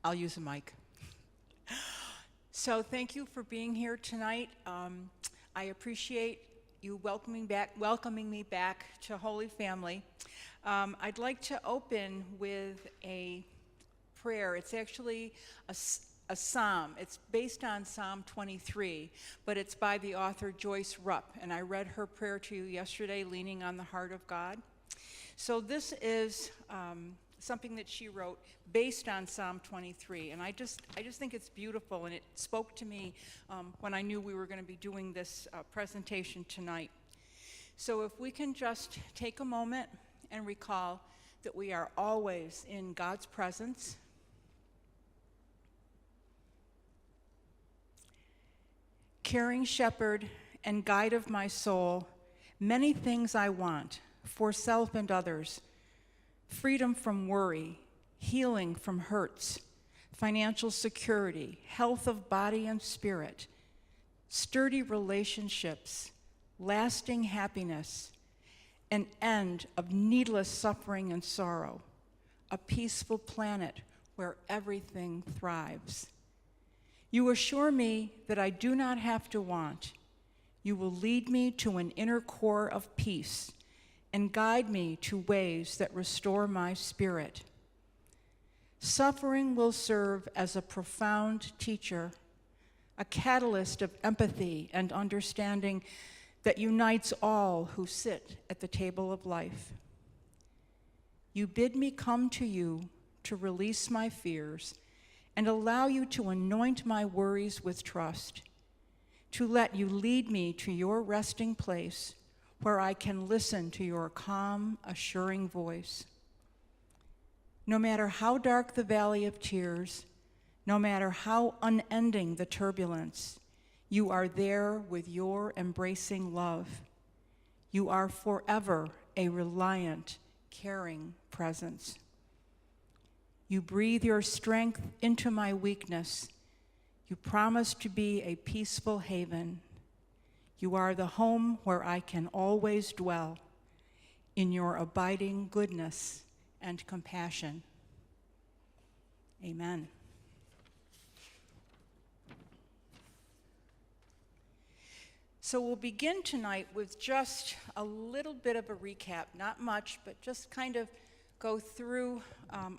I'll use a mic. So thank you for being here tonight. I appreciate you welcoming me back to Holy Family. I'd like to open with a prayer. It's actually a psalm. It's based on Psalm 23, but it's by the author Joyce Rupp, and I read her prayer to you yesterday, Leaning on the Heart of God. So this is something that she wrote based on Psalm 23, and I just think it's beautiful, and it spoke to me when I knew we were going to be doing this presentation tonight. So if we can just take a moment and recall that we are always in God's presence. Caring shepherd and guide of my soul, many things I want for self and others. Freedom from worry, healing from hurts, financial security, health of body and spirit, sturdy relationships, lasting happiness, an end of needless suffering and sorrow, a peaceful planet where everything thrives. You assure me that I do not have to want. You will lead me to an inner core of peace and guide me to ways that restore my spirit. Suffering will serve as a profound teacher, a catalyst of empathy and understanding that unites all who sit at the table of life. You bid me come to you to release my fears and allow you to anoint my worries with trust, to let you lead me to your resting place where I can listen to your calm, assuring voice. No matter how dark the valley of tears, no matter how unending the turbulence, you are there with your embracing love. You are forever a reliant, caring presence. You breathe your strength into my weakness. You promise to be a peaceful haven. You are the home where I can always dwell in your abiding goodness and compassion. Amen. So we'll begin tonight with just a little bit of a recap, not much, but just kind of go through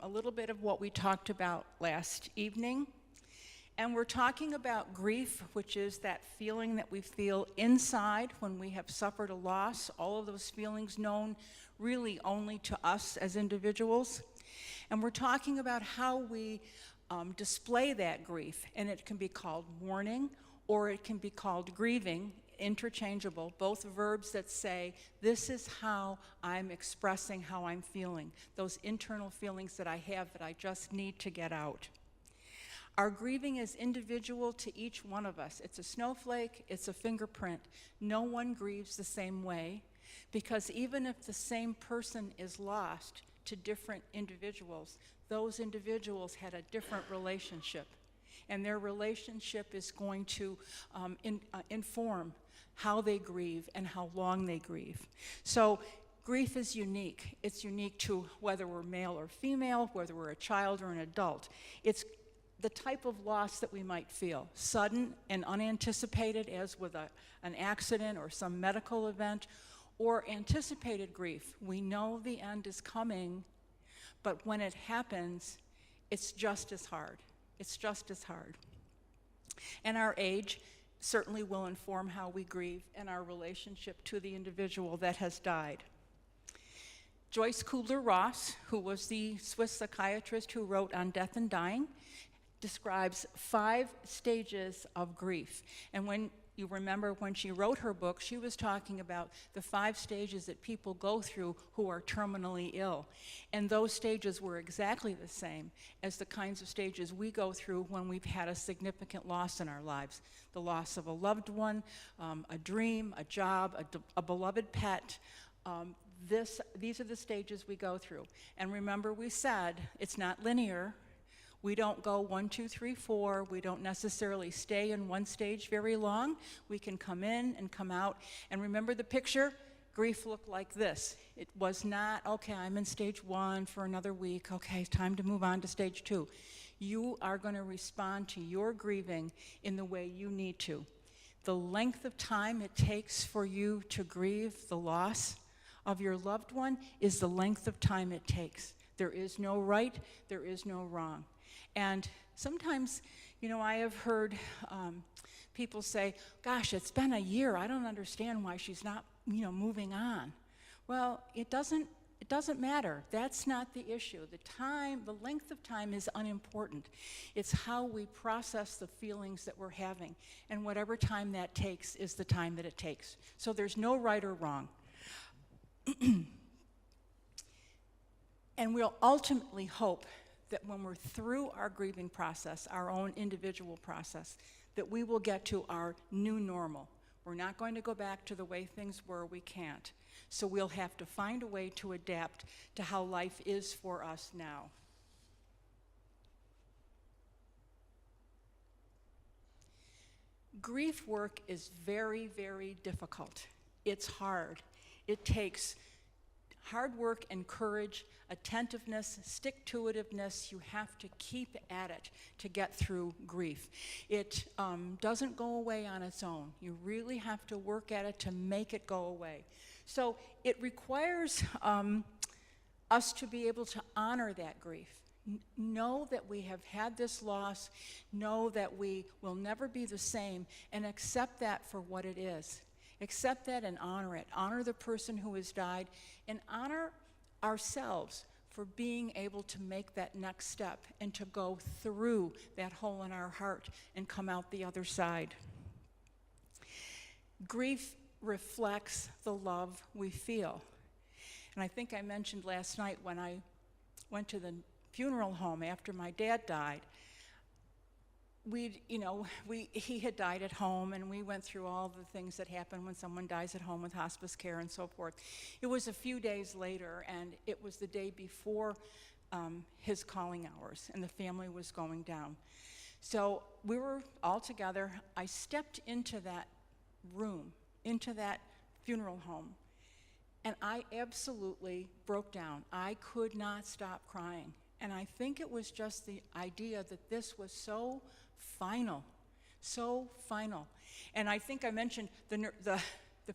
a little bit of what we talked about last evening. And we're talking about grief, which is that feeling that we feel inside when we have suffered a loss, all of those feelings known really only to us as individuals. And we're talking about how we display that grief, and it can be called mourning or it can be called grieving, interchangeable, both verbs that say, this is how I'm expressing how I'm feeling, those internal feelings that I have that I just need to get out. Our grieving is individual to each one of us. It's a snowflake, it's a fingerprint. No one grieves the same way, because even if the same person is lost to different individuals, those individuals had a different relationship. And their relationship is going to inform how they grieve and how long they grieve. So grief is unique. It's unique to whether we're male or female, whether we're a child or an adult. It's the type of loss that we might feel, sudden and unanticipated, as with an accident or some medical event, or anticipated grief. We know the end is coming, but when it happens, it's just as hard. It's just as hard. And our age certainly will inform how we grieve and our relationship to the individual that has died. Joyce Kubler-Ross, who was the Swiss psychiatrist who wrote on death and dying, describes 5 stages of grief. And when you remember when she wrote her book, she was talking about the 5 stages that people go through who are terminally ill. And those stages were exactly the same as the kinds of stages we go through when we've had a significant loss in our lives. The loss of a loved one, a dream, a job, a beloved pet. These are the stages we go through. And remember, we said it's not linear. We don't go 1, 2, 3, 4. We don't necessarily stay in one stage very long. We can come in and come out. And remember the picture? Grief looked like this. It was not, okay, I'm in stage 1 for another week. Okay, time to move on to stage 2. You are going to respond to your grieving in the way you need to. The length of time it takes for you to grieve the loss of your loved one is the length of time it takes. There is no right, there is no wrong. And sometimes, I have heard people say, gosh, it's been a year. I don't understand why she's not, moving on. Well, it doesn't matter. That's not the issue. The length of time is unimportant. It's how we process the feelings that we're having. And whatever time that takes is the time that it takes. So there's no right or wrong. And we'll ultimately hope that when we're through our grieving process, our own individual process, that we will get to our new normal. We're not going to go back to the way things were. We can't. So we'll have to find a way to adapt to how life is for us now. Grief work is very, very difficult. It's hard. It takes hard work and courage, attentiveness, stick-to-itiveness. You have to keep at it to get through grief. It doesn't go away on its own. You really have to work at it to make it go away. So it requires us to be able to honor that grief. Know that we have had this loss, know that we will never be the same, and accept that for what it is. Accept that and honor it. Honor the person who has died, and honor ourselves for being able to make that next step and to go through that hole in our heart and come out the other side. Grief reflects the love we feel. And I think I mentioned last night when I went to the funeral home after my dad died, he had died at home, and we went through all the things that happen when someone dies at home with hospice care and so forth. It was a few days later, and it was the day before his calling hours, and the family was going down. So we were all together. I stepped into that room, into that funeral home, and I absolutely broke down. I could not stop crying. And I think it was just the idea that this was so final. And I think I mentioned the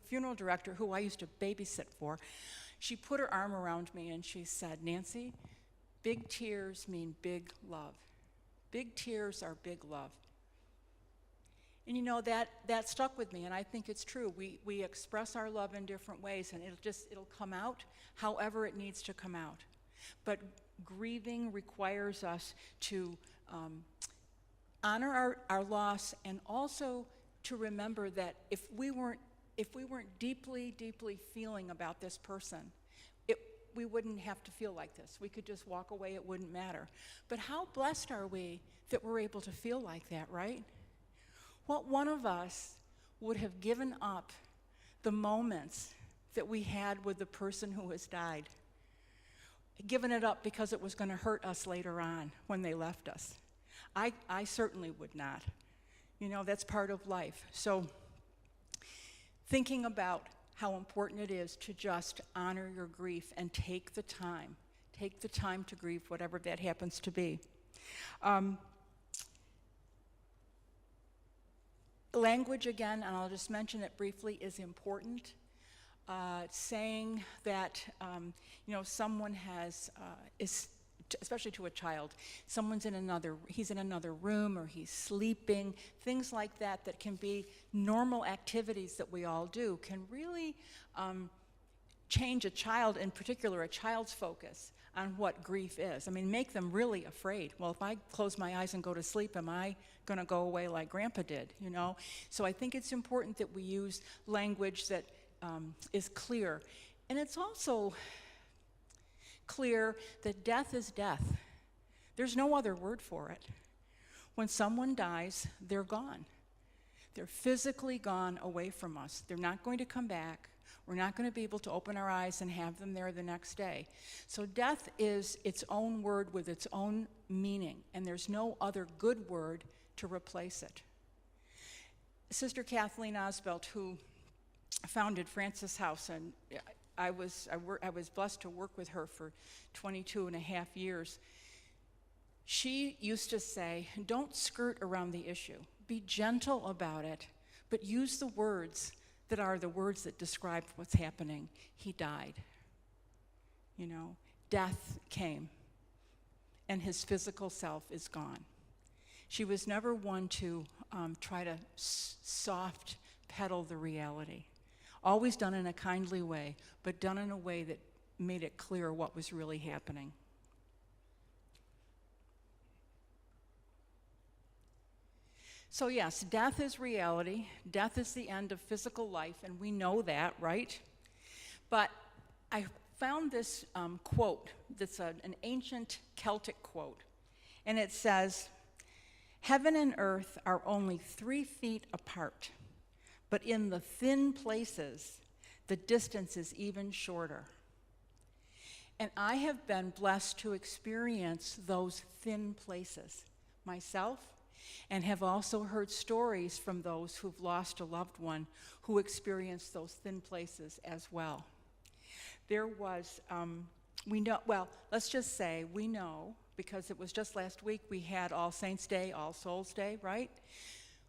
funeral director, who I used to babysit for. She put her arm around me and she said, Nancy, big tears mean big love. Big tears are big love. And that stuck with me, and I think it's true. We express our love in different ways, and it'll come out however it needs to come out. But grieving requires us to honor our loss, and also to remember that if we weren't deeply, deeply feeling about this person, we wouldn't have to feel like this. We could just walk away, it wouldn't matter. But how blessed are we that we're able to feel like that, right? What one of us would have given up the moments that we had with the person who has died? Given it up because it was going to hurt us later on when they left us. I certainly would not. That's part of life. So thinking about how important it is to just honor your grief and take the time to grieve, whatever that happens to be. Language, again, and I'll just mention it briefly, is important. Saying that, someone is, especially to a child, he's in another room, or he's sleeping, things like that can be normal activities that we all do, can really change a child, in particular a child's focus on what grief is. Make them really afraid. Well, if I close my eyes and go to sleep, am I going to go away like Grandpa did, So I think it's important that we use language that is clear. And it's also clear that death is death. There's no other word for it. When someone dies, they're gone. They're physically gone away from us. They're not going to come back. We're not going to be able to open our eyes and have them there the next day. So death is its own word with its own meaning, and there's no other good word to replace it. Sister Kathleen Osbelt, who founded Francis House, and I was blessed to work with her for 22 and a half years. She used to say, don't skirt around the issue. Be gentle about it, but use the words that are the words that describe what's happening. He died. You know, death came, and his physical self is gone. She was never one to try to soft pedal the reality. Always done in a kindly way, but done in a way that made it clear what was really happening. So yes, death is reality. Death is the end of physical life, and we know that, right? But I found this quote that's an ancient Celtic quote, and it says, "Heaven and earth are only 3 feet apart, but in the thin places, the distance is even shorter." And I have been blessed to experience those thin places myself, and have also heard stories from those who've lost a loved one who experienced those thin places as well. There was, let's just say we know, because it was just last week we had All Saints Day, All Souls Day, right?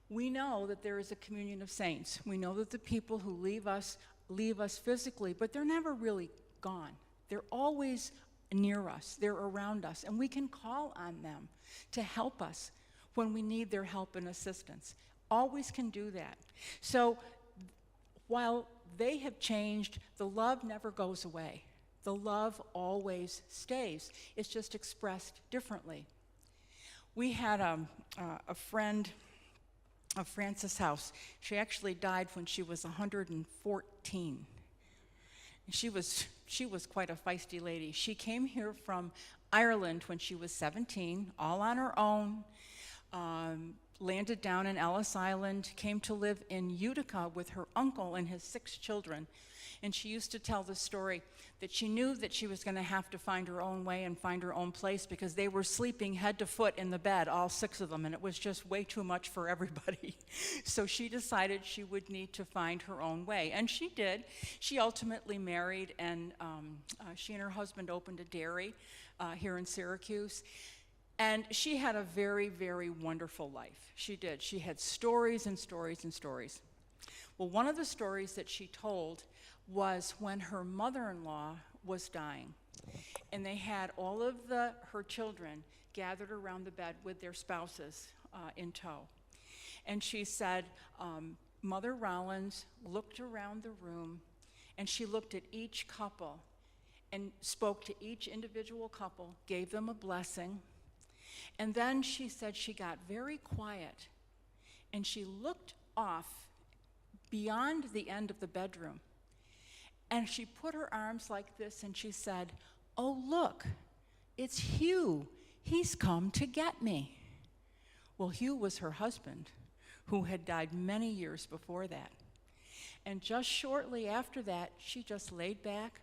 We know that there is a communion of saints. We know that the people who leave us physically, but they're never really gone. They're always near us, they're around us, and we can call on them to help us when we need their help and assistance. Always can do that. So while they have changed, the love never goes away. The love always stays. It's just expressed differently. We had a friend of Frances House. She actually died when she was 114. She was quite a feisty lady. She came here from Ireland when she was 17, all on her own. Landed down in Ellis Island, came to live in Utica with her uncle and his 6 children. And she used to tell the story that she knew that she was going to have to find her own way and find her own place because they were sleeping head to foot in the bed, all 6 of them, and it was just way too much for everybody. So she decided she would need to find her own way, and she did. She ultimately married, and she and her husband opened a dairy here in Syracuse. And she had a very, very wonderful life. She did. She had stories and stories and stories. Well, one of the stories that she told was when her mother-in-law was dying. And they had all of her children gathered around the bed with their spouses in tow. And she said, Mother Rollins looked around the room, and she looked at each couple and spoke to each individual couple, gave them a blessing. And then she said she got very quiet, and she looked off beyond the end of the bedroom, and she put her arms like this, and she said, "Oh, look, it's Hugh. He's come to get me." Well, Hugh was her husband, who had died many years before that. And just shortly after that, she just laid back,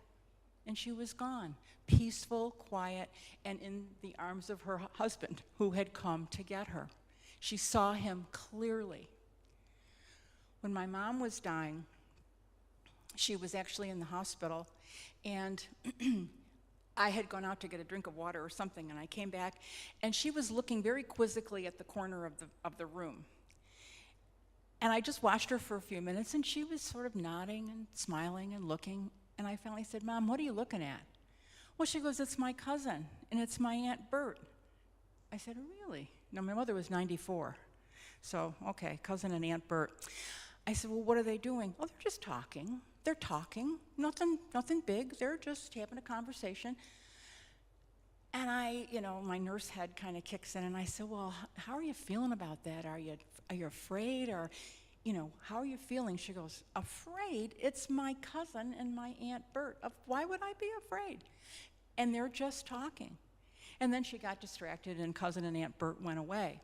and she was gone. Peaceful, quiet, and in the arms of her husband, who had come to get her. She saw him clearly. When my mom was dying, she was actually in the hospital, and I had gone out to get a drink of water or something, and I came back, and she was looking very quizzically at the corner of the room. And I just watched her for a few minutes, and she was sort of nodding and smiling and looking, and I finally said, "Mom, what are you looking at?" Well, she goes, "It's my cousin, and it's my Aunt Bert." I said, "Really?" No, my mother was 94. So, okay, cousin and Aunt Bert. I said, "Well, what are they doing?" "Oh, they're just talking. They're talking. Nothing big. They're just having a conversation." And my nurse head kind of kicks in, and I said, "Well, how are you feeling about that? Are you afraid, or, how are you feeling?" She goes, "Afraid? It's my cousin and my Aunt Bert. Why would I be afraid? And they're just talking." And then she got distracted, and cousin and Aunt Bert went away.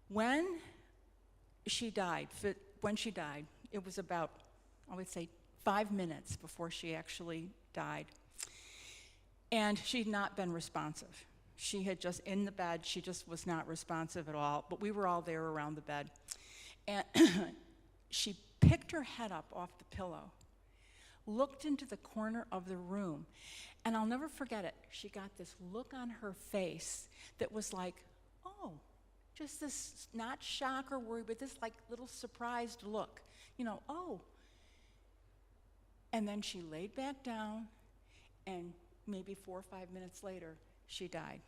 When she died, it was about, I would say, 5 minutes before she actually died. And she'd not been responsive. She had just, in the bed, she just was not responsive at all, but we were all there around the bed. And she picked her head up off the pillow, looked into the corner of the room, and I'll never forget it. She got this look on her face that was like, oh, just this, not shock or worry, but this like little surprised look, oh. And then she laid back down, and maybe 4 or 5 minutes later, she died.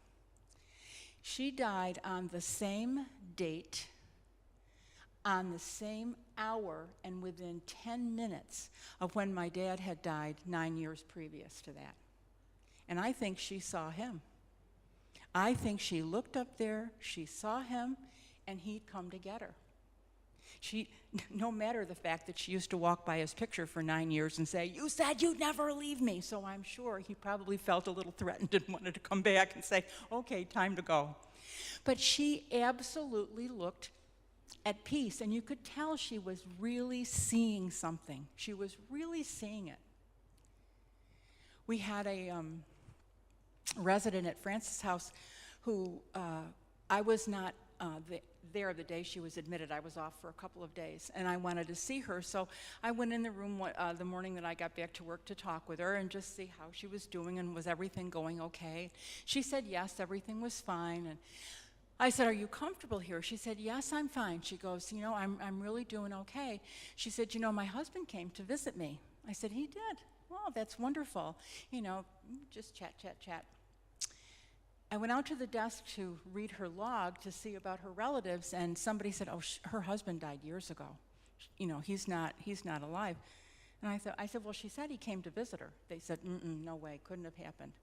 She died on the same date, on the same hour, and within 10 minutes of when my dad had died 9 years previous to that. And I think she saw him. I think she looked up there, she saw him, and he'd come to get her. No matter the fact that she used to walk by his picture for 9 years and say, "You said you'd never leave me." So I'm sure he probably felt a little threatened and wanted to come back and say, "Okay, time to go." But she absolutely looked at peace, and you could tell she was really seeing something. She was really seeing it. We had a resident at Francis' house who I was not there the day she was admitted. I was off for a couple of days, and I wanted to see her, so I went in the room the morning that I got back to work to talk with her and just see how she was doing and was everything going okay. She said yes, everything was fine, and I said, "Are you comfortable here?" She said, "Yes, I'm fine." She goes, I'm really doing okay." She said, "My husband came to visit me." I said, "He did? Well, that's wonderful." Just chat. I went out to the desk to read her log to see about her relatives, and somebody said, "Oh, her husband died years ago. He's not alive." And I said, "Well, she said he came to visit her." They said, "No way, couldn't have happened."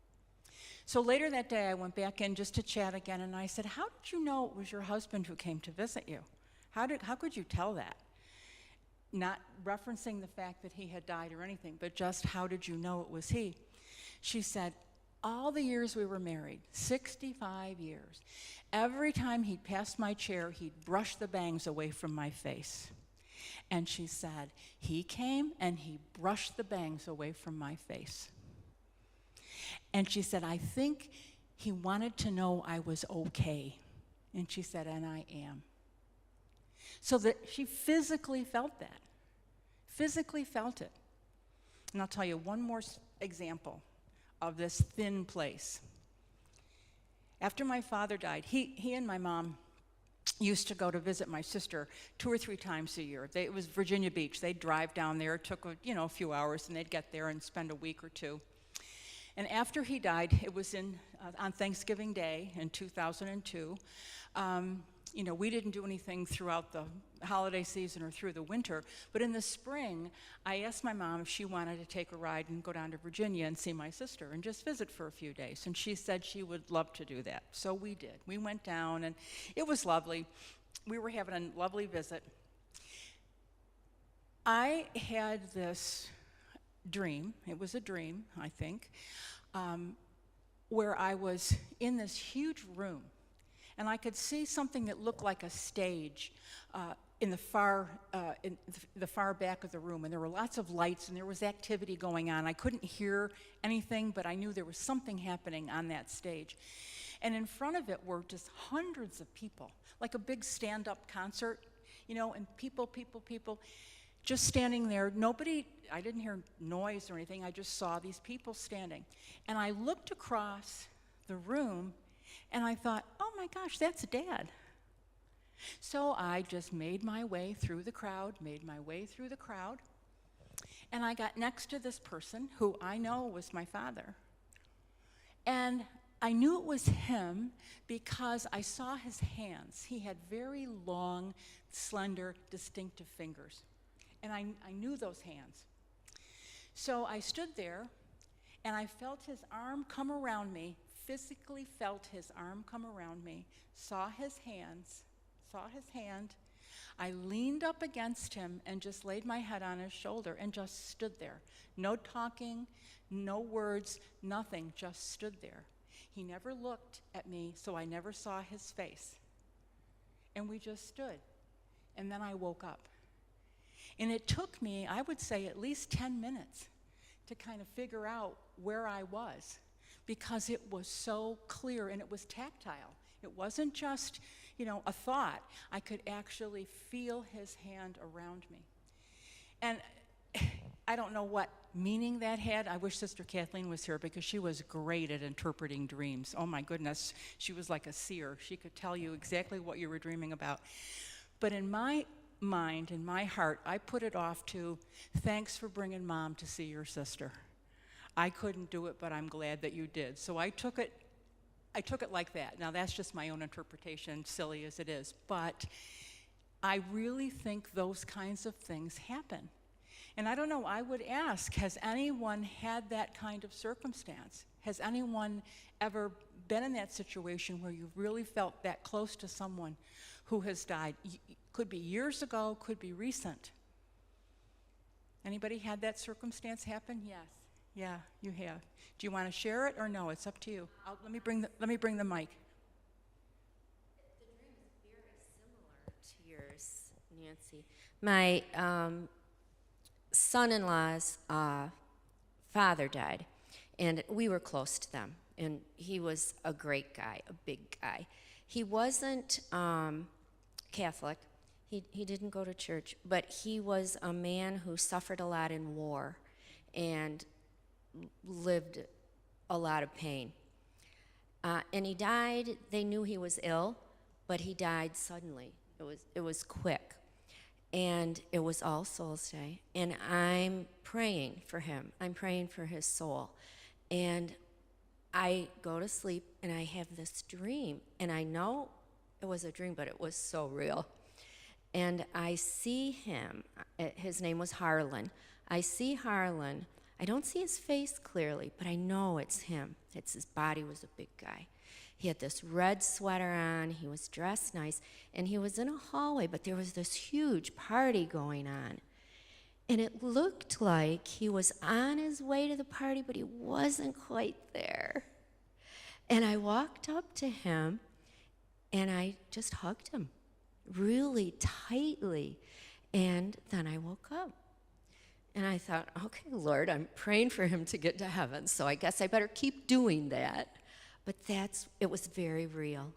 So later that day, I went back in just to chat again, and I said, "How did you know it was your husband who came to visit you? How could you tell that?" Not referencing the fact that he had died or anything, but just how did you know it was he? She said, "All the years we were married, 65 years, every time he'd pass my chair, he'd brush the bangs away from my face." And she said, "He came and he brushed the bangs away from my face." And she said, "I think he wanted to know I was okay." And she said, "And I am." So that she physically felt that. Physically felt it. And I'll tell you one more example of this thin place. After my father died, he and my mom used to go to visit my sister 2 or 3 times a year. It was Virginia Beach. They'd drive down there. It took a few hours, and they'd get there and spend a week or two. And after he died, it was on Thanksgiving Day in 2002. We didn't do anything throughout the holiday season or through the winter, but in the spring, I asked my mom if she wanted to take a ride and go down to Virginia and see my sister and just visit for a few days, and she said she would love to do that. So we did. We went down, and it was lovely. We were having a lovely visit. I had this dream, it was a dream, I think, where I was in this huge room, and I could see something that looked like a stage in the far back of the room, and there were lots of lights, and there was activity going on. I couldn't hear anything, but I knew there was something happening on that stage. And in front of it were just hundreds of people, like a big stand-up concert, and people, just standing there. I didn't hear noise or anything. I just saw these people standing. And I looked across the room, and I thought, "Oh my gosh, that's Dad." So I just made my way through the crowd, and I got next to this person who I know was my father. And I knew it was him because I saw his hands. He had very long, slender, distinctive fingers. And I knew those hands. So I stood there, and I felt his arm come around me, physically felt his arm come around me, saw his hand. I leaned up against him and just laid my head on his shoulder and just stood there. No talking, no words, nothing, just stood there. He never looked at me, so I never saw his face. And we just stood. And then I woke up. And it took me, I would say, at least 10 minutes to kind of figure out where I was, because it was so clear and it was tactile. It wasn't just, a thought. I could actually feel his hand around me. And I don't know what meaning that had. I wish Sister Kathleen was here because she was great at interpreting dreams. Oh my goodness, she was like a seer. She could tell you exactly what you were dreaming about. But in my mind, in my heart, I put it off to, thanks for bringing Mom to see your sister. I couldn't do it, but I'm glad that you did. So I took it like that. Now that's just my own interpretation, silly as it is. But I really think those kinds of things happen. And I don't know, I would ask, has anyone had that kind of circumstance? Has anyone ever been in that situation where you really felt that close to someone who has died? Could be years ago, could be recent. Anybody had that circumstance happen? Yes. Yeah, you have. Do you want to share it or no? It's up to you. Let me bring the mic. The dream is very similar to yours, Nancy. My son-in-law's father died, and we were close to them. And he was a great guy, a big guy. He wasn't Catholic. He didn't go to church, but he was a man who suffered a lot in war and lived a lot of pain. And he died. They knew he was ill, but he died suddenly. It was quick. And it was All Souls Day. And I'm praying for him. I'm praying for his soul. And I go to sleep and I have this dream. And I know it was a dream, but it was so real. And I see him. His name was Harlan. I see Harlan. I don't see his face clearly, but I know it's him. His body was a big guy. He had this red sweater on. He was dressed nice. And he was in a hallway, but there was this huge party going on. And it looked like he was on his way to the party, but he wasn't quite there. And I walked up to him, and I just hugged him really tightly. And then I woke up. And I thought, okay, Lord, I'm praying for him to get to heaven, so I guess I better keep doing that. But it was very real.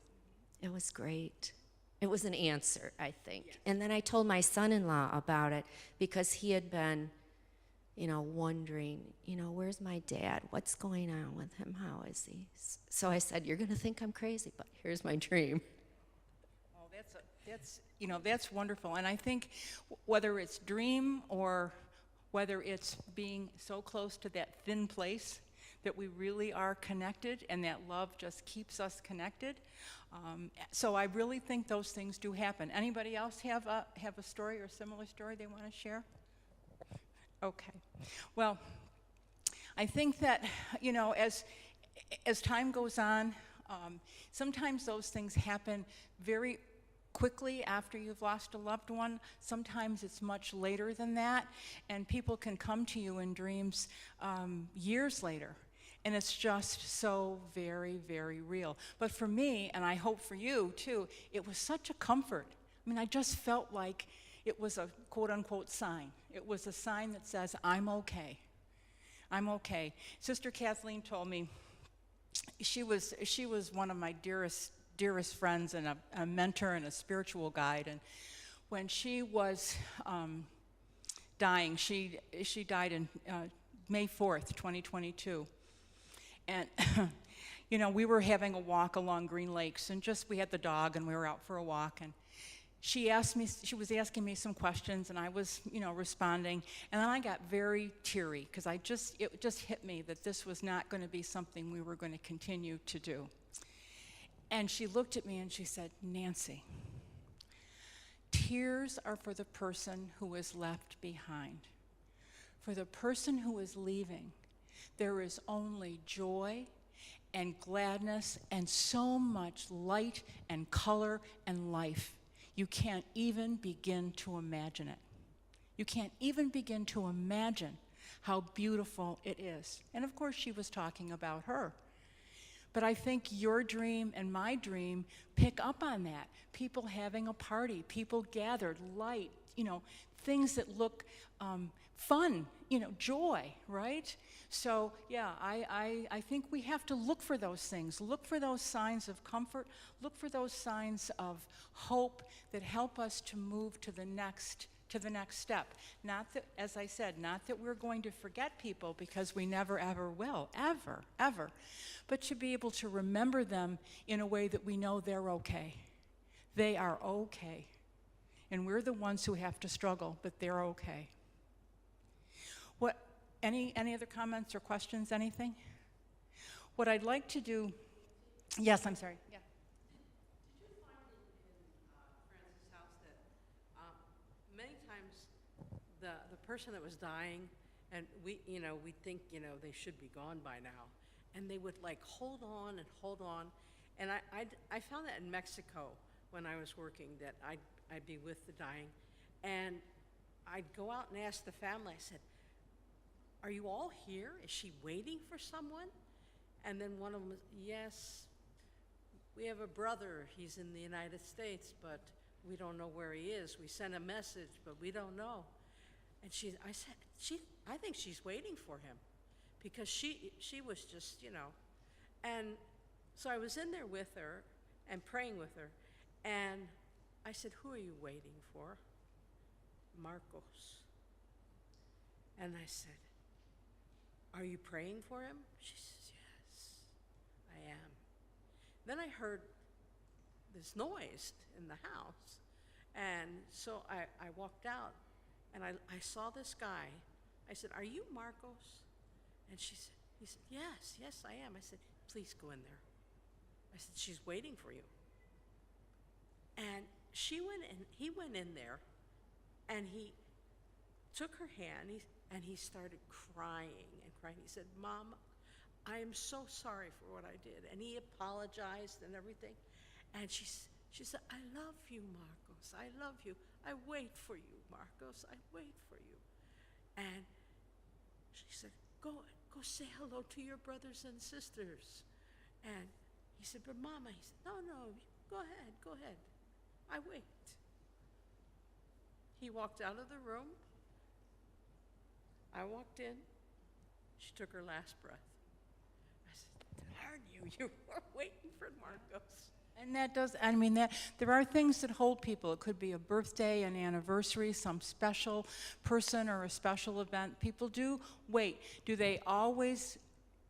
It was great. It was an answer, I think. Yes. And then I told my son-in-law about it because he had been, wondering, where's my dad? What's going on with him? How is he? So I said, you're going to think I'm crazy, but here's my dream. Oh, that's wonderful. And I think whether it's dream or whether it's being so close to that thin place that we really are connected and that love just keeps us connected. So I really think those things do happen. Anybody else have a story or similar story they want to share? Okay. Well, I think that, as time goes on, sometimes those things happen very quickly after you've lost a loved one. Sometimes it's much later than that, and people can come to you in dreams years later. And it's just so very, very real. But for me, and I hope for you too, it was such a comfort. I just felt like it was a quote-unquote sign. It was a sign that says, I'm okay. I'm okay. Sister Kathleen told me she was one of my dearest friends and a mentor and a spiritual guide. And when she was dying, she died in May 4th, 2022. And, we were having a walk along Green Lakes, and we had the dog, and we were out for a walk, and she was asking me some questions, and I was, responding, and then I got very teary, because it just hit me that this was not going to be something we were going to continue to do. And she looked at me and she said, Nancy, tears are for the person who is left behind. For the person who is leaving, there is only joy and gladness and so much light and color and life. You can't even begin to imagine it. You can't even begin to imagine how beautiful it is. And of course, she was talking about her. But I think your dream and my dream pick up on that. People having a party, people gathered, light, things that look fun, joy, right? So, yeah, I think we have to look for those things. Look for those signs of comfort. Look for those signs of hope that help us to move to the next to the next step. Not that, as I said, not that we're going to forget people, because we never ever will, ever, ever, but to be able to remember them in a way that we know they're okay. They are okay. And we're the ones who have to struggle, but they're okay. Any other comments or questions, anything? What I'd like to do, yes, I'm sorry. Yeah. Did you find in Francis' house that many times the person that was dying, and we think, they should be gone by now, and they would like hold on and hold on, and I found that in Mexico when I was working, that I'd be with the dying, and I'd go out and ask the family, I said, "Are you all here? Is she waiting for someone?" And then one of them was, "Yes, we have a brother. He's in the United States, but we don't know where he is. We sent a message, but we don't know." And I think she's waiting for him, because she was just, And so I was in there with her and praying with her, and I said, "Who are you waiting for?" "Marcos." And I said, "Are you praying for him?" She says, "Yes, I am." Then I heard this noise in the house, and so I walked out, and I saw this guy. I said, "Are you Marcos?" And he said, yes, I am." I said, "Please go in there." I said, "She's waiting for you." And he went in there, and he took her hand, and he started crying and crying. He said, "Mom, I am so sorry for what I did." And he apologized and everything. And she said, "I love you, Marcos. I love you. I wait for you, Marcos. I wait for you." And she said, go say hello to your brothers and sisters." And he said, "But Mama," he said, no, go ahead. I wait." He walked out of the room. I walked in. She took her last breath. I said, "Darn you, you were waiting for Marcos." And there are things that hold people. It could be a birthday, an anniversary, some special person or a special event. People do wait.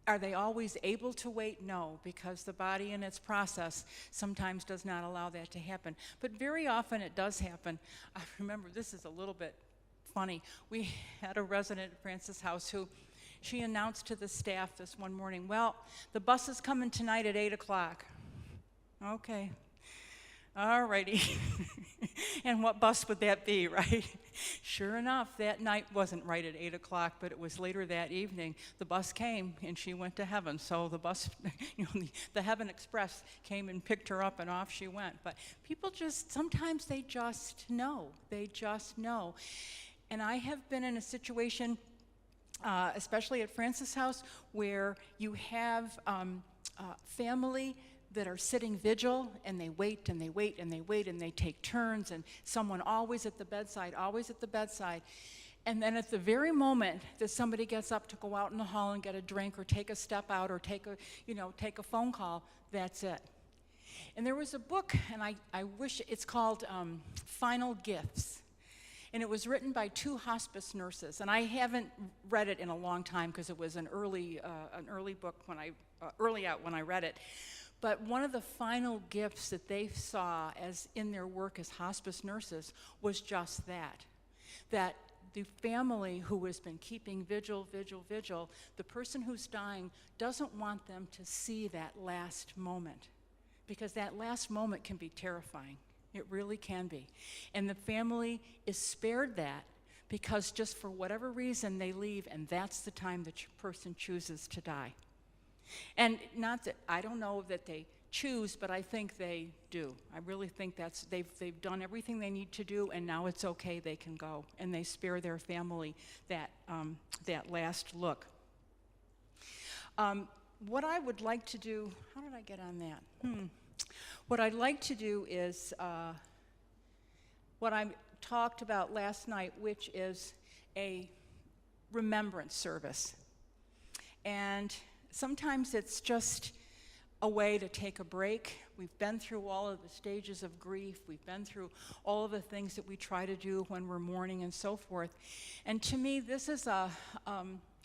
Are they always able to wait? No, because the body in its process sometimes does not allow that to happen. But very often it does happen. I remember, this is a little bit funny. We had a resident at Francis' house who, she announced to the staff this one morning, "Well, the bus is coming tonight at 8 o'clock. Okay. All righty. And what bus would that be, right? Sure enough, that night wasn't right at 8 o'clock, but it was later that evening. The bus came, and she went to heaven. So the bus, the Heaven Express came and picked her up, and off she went. But people sometimes they just know. They just know. And I have been in a situation, especially at Francis' house, where you have family that are sitting vigil, and they wait and they wait and they wait, and they take turns, and someone always at the bedside. And then at the very moment that somebody gets up to go out in the hall and get a drink or take a step out or take a phone call, that's it. And there was a book, and I wish, it's called Final Gifts. And it was written by two hospice nurses, and I haven't read it in a long time because it was an early book early out when I read it. But one of the final gifts that they saw as in their work as hospice nurses was just that the family who has been keeping vigil, the person who's dying doesn't want them to see that last moment, because that last moment can be terrifying. It really can be. And the family is spared that because just for whatever reason they leave, and that's the time the person chooses to die. And not that, I don't know that they choose, but I think they do. I really think they've done everything they need to do, and now it's okay, they can go, and they spare their family that last look. What I would like to do, how did I get on that? What I'd like to do is what I talked about last night, which is a remembrance service. And sometimes it's just a way to take a break. We've been through all of the stages of grief. We've been through all of the things that we try to do when we're mourning and so forth. And to me, this is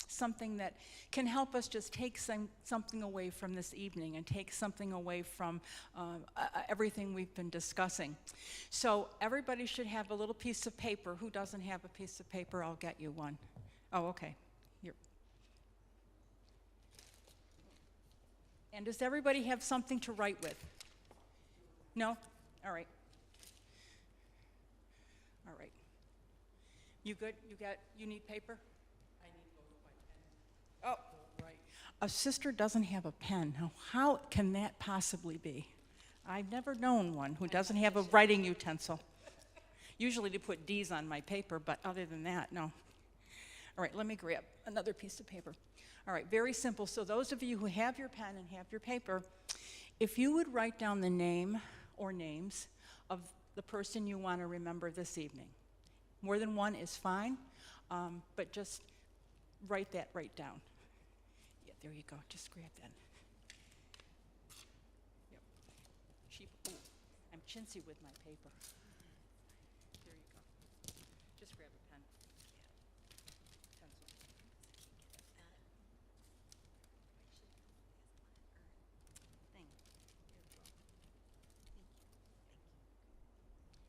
something that can help us just take something away from this evening and take something away from everything we've been discussing. So everybody should have a little piece of paper. Who doesn't have a piece of paper? I'll get you one. Oh, okay. Here. And does everybody have something to write with? No? All right. All right. You good? You need paper? I need to go with my pen. Oh, right. A sister doesn't have a pen. Now, how can that possibly be? I've never known one who doesn't have a writing utensil. Usually to put D's on my paper, but other than that, no. All right, let me grab another piece of paper. All right, very simple. So those of you who have your pen and have your paper, if you would write down the name or names of the person you want to remember this evening. More than one is fine, but just write that right down. Yeah, there you go. Just grab that. Yep. I'm chintzy with my paper. There you go. Just grab a pen. Pencil. Thing.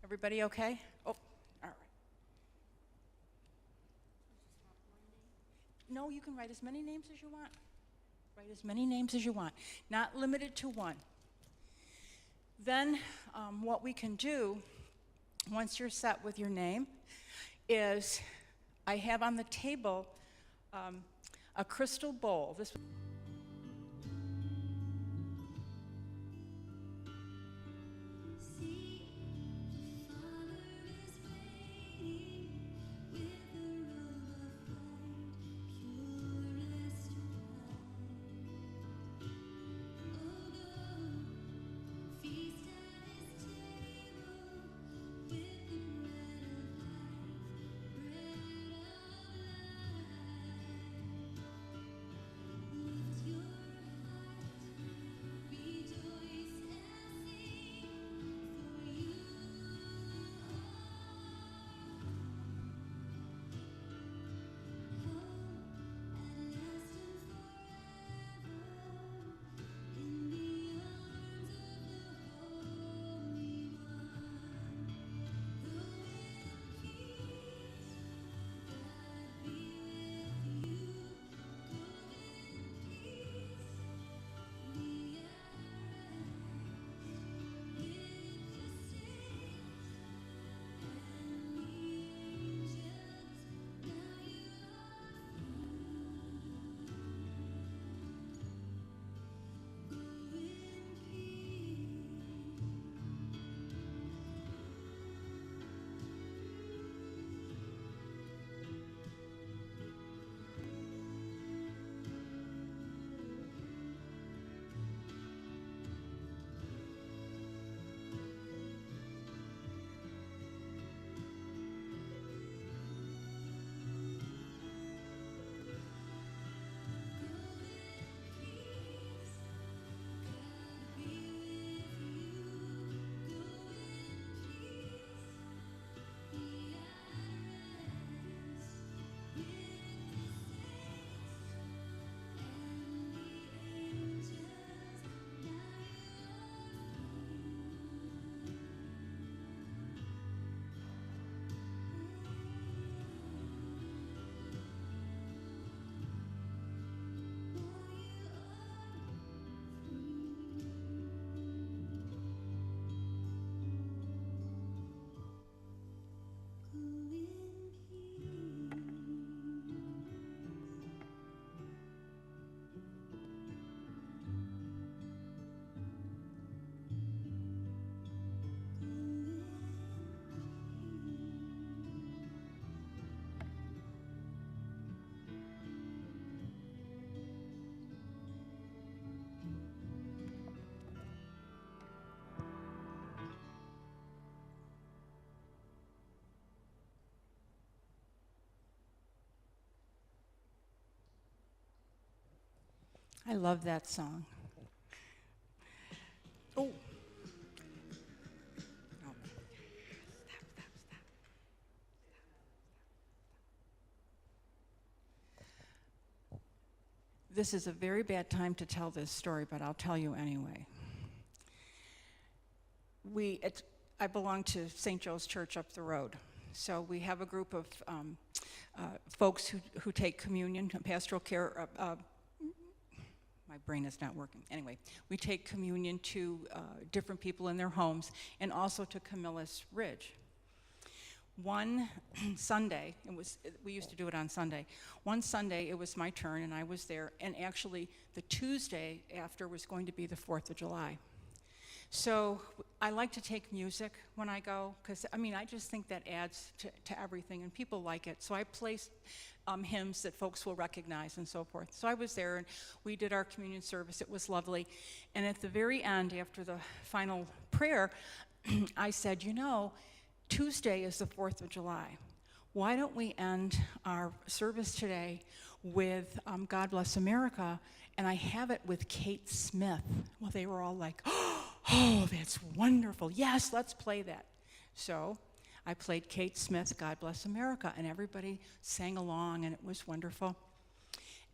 Everybody okay? Oh, all right. No, you can write as many names as you want. Write as many names as you want, not limited to one. Then what we can do, once you're set with your name, is I have on the table a crystal bowl. This. I love that song. this is a very bad time to tell this story, but I'll tell you anyway. I belong to St. Joe's Church up the road. So we have a group of folks who take communion, pastoral care. My brain is not working. Anyway, we take communion to different people in their homes and also to Camillus Ridge. One Sunday, we used to do it on Sunday. One Sunday, it was my turn, and I was there. And actually, the Tuesday after was going to be the 4th of July. So I like to take music when I go, because, I just think that adds to everything, and people like it. So I place hymns that folks will recognize and so forth. So I was there, and we did our communion service. It was lovely. And at the very end, after the final prayer, I said, Tuesday is the 4th of July. Why don't we end our service today with God Bless America, and I have it with Kate Smith. Well, they were all like, oh, that's wonderful. Yes, let's play that. So I played Kate Smith, God Bless America, and everybody sang along, and it was wonderful.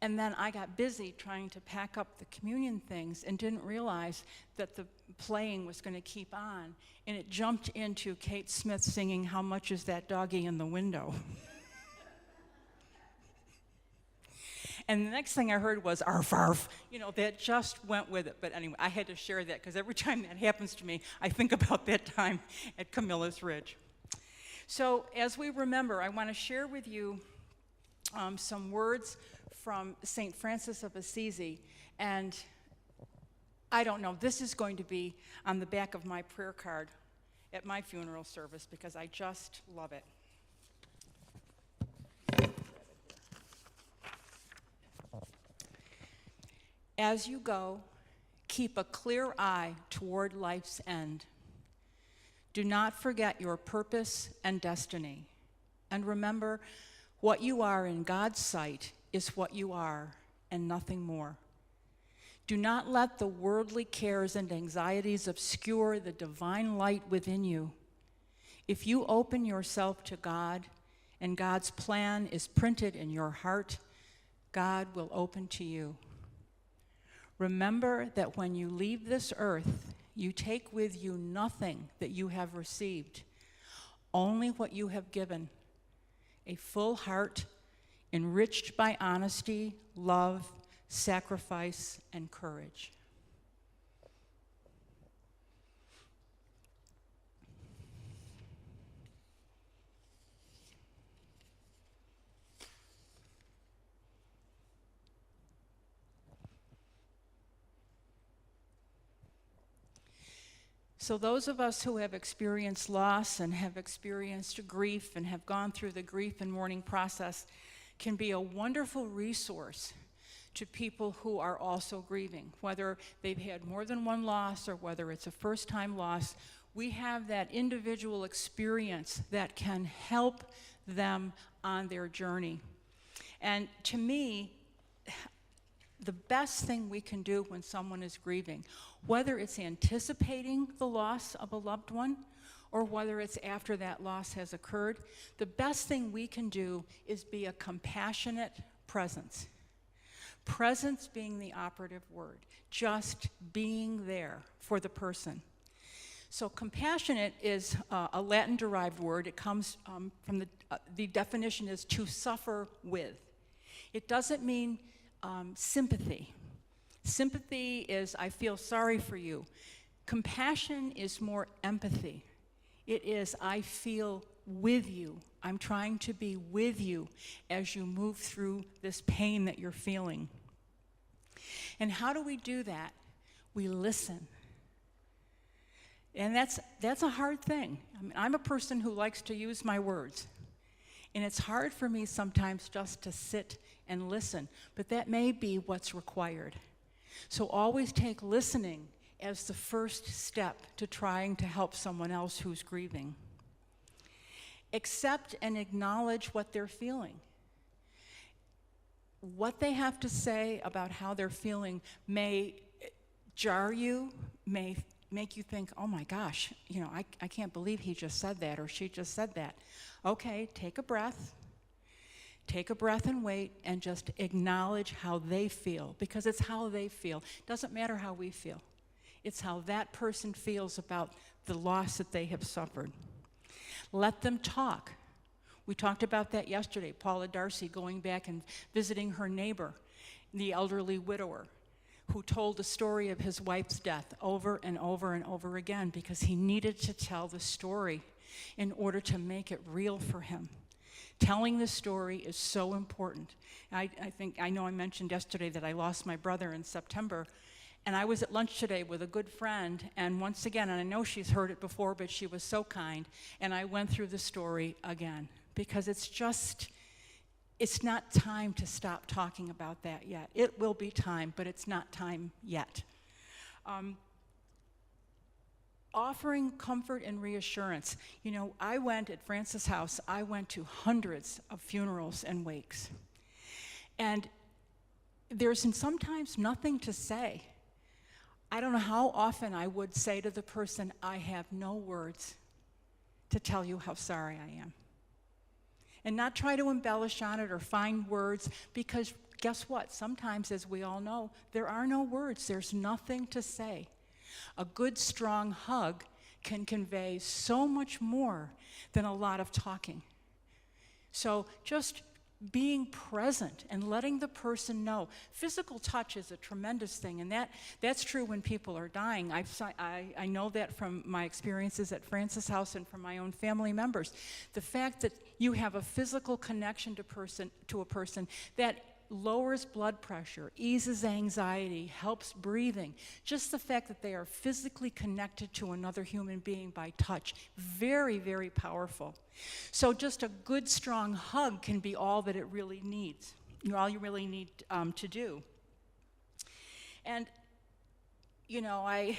And then I got busy trying to pack up the communion things and didn't realize that the playing was going to keep on. And it jumped into Kate Smith singing, "How Much Is That Doggy in the Window?" And the next thing I heard was, "Arf, arf." That just went with it. But anyway, I had to share that because every time that happens to me, I think about that time at Camillus Ridge. So as we remember, I want to share with you some words from St. Francis of Assisi, and I don't know, this is going to be on the back of my prayer card at my funeral service because I just love it. As you go, keep a clear eye toward life's end. Do not forget your purpose and destiny, and remember, what you are in God's sight is what you are, and nothing more. Do not let the worldly cares and anxieties obscure the divine light within you. If you open yourself to God, and God's plan is printed in your heart, God will open to you. Remember that when you leave this earth, you take with you nothing that you have received, only what you have given, a full heart, enriched by honesty, love, sacrifice, and courage. So those of us who have experienced loss and have experienced grief and have gone through the grief and mourning process can be a wonderful resource to people who are also grieving. Whether they've had more than one loss or whether it's a first-time loss, we have that individual experience that can help them on their journey. And to me, the best thing we can do when someone is grieving, whether it's anticipating the loss of a loved one or whether it's after that loss has occurred, the best thing we can do is be a compassionate presence. Presence being the operative word, just being there for the person. So compassionate is a Latin-derived word. It comes from the definition is to suffer with. It doesn't mean sympathy. Sympathy is, I feel sorry for you. Compassion is more empathy. It is, I feel with you. I'm trying to be with you as you move through this pain that you're feeling. And how do we do that? We listen. And that's a hard thing. I'm a person who likes to use my words. And it's hard for me sometimes just to sit and listen, but that may be what's required. So always take listening as the first step to trying to help someone else who's grieving. Accept and acknowledge what they're feeling. What they have to say about how they're feeling may jar you, may make you think, oh my gosh, I can't believe he just said that or she just said that. Okay, take a breath. Take a breath and wait and just acknowledge how they feel, because it's how they feel. It doesn't matter how we feel. It's how that person feels about the loss that they have suffered. Let them talk. We talked about that yesterday. Paula Darcy going back and visiting her neighbor, the elderly widower, who told the story of his wife's death over and over and over again because he needed to tell the story in order to make it real for him. Telling the story is so important. I know I mentioned yesterday that I lost my brother in September, and I was at lunch today with a good friend, and once again, and I know she's heard it before, but she was so kind, and I went through the story again, because it's not time to stop talking about that yet. It will be time, but it's not time yet. Offering comfort and reassurance. You know, I went at Francis House, I went to hundreds of funerals and wakes. And there's sometimes nothing to say. I don't know how often I would say to the person, I have no words to tell you how sorry I am. And not try to embellish on it or find words, because guess what? Sometimes, as we all know, there are no words. There's nothing to say. A good, strong hug can convey so much more than a lot of talking. So just being present and letting the person know. Physical touch is a tremendous thing, and that's true when people are dying. I know that from my experiences at Francis House and from my own family members. The fact that you have a physical connection to a person that lowers blood pressure, eases anxiety, helps breathing. Just the fact that they are physically connected to another human being by touch, very, very powerful. So just a good, strong hug can be all that it really needs, all you really need to do. And, you know, I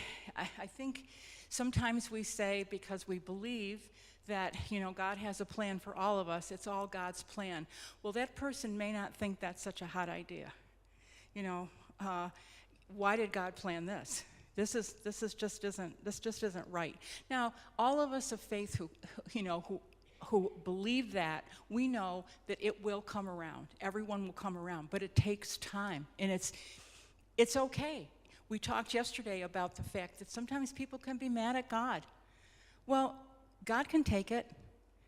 think sometimes we say, because we believe that, you know, God has a plan for all of us, it's all God's plan. Well, that person may not think that's such a hot idea. You know, why did God plan this? This just isn't right. Now, all of us of faith who believe that, we know that it will come around. Everyone will come around, but it takes time, and it's okay. We talked yesterday about the fact that sometimes people can be mad at God. Well, God can take it,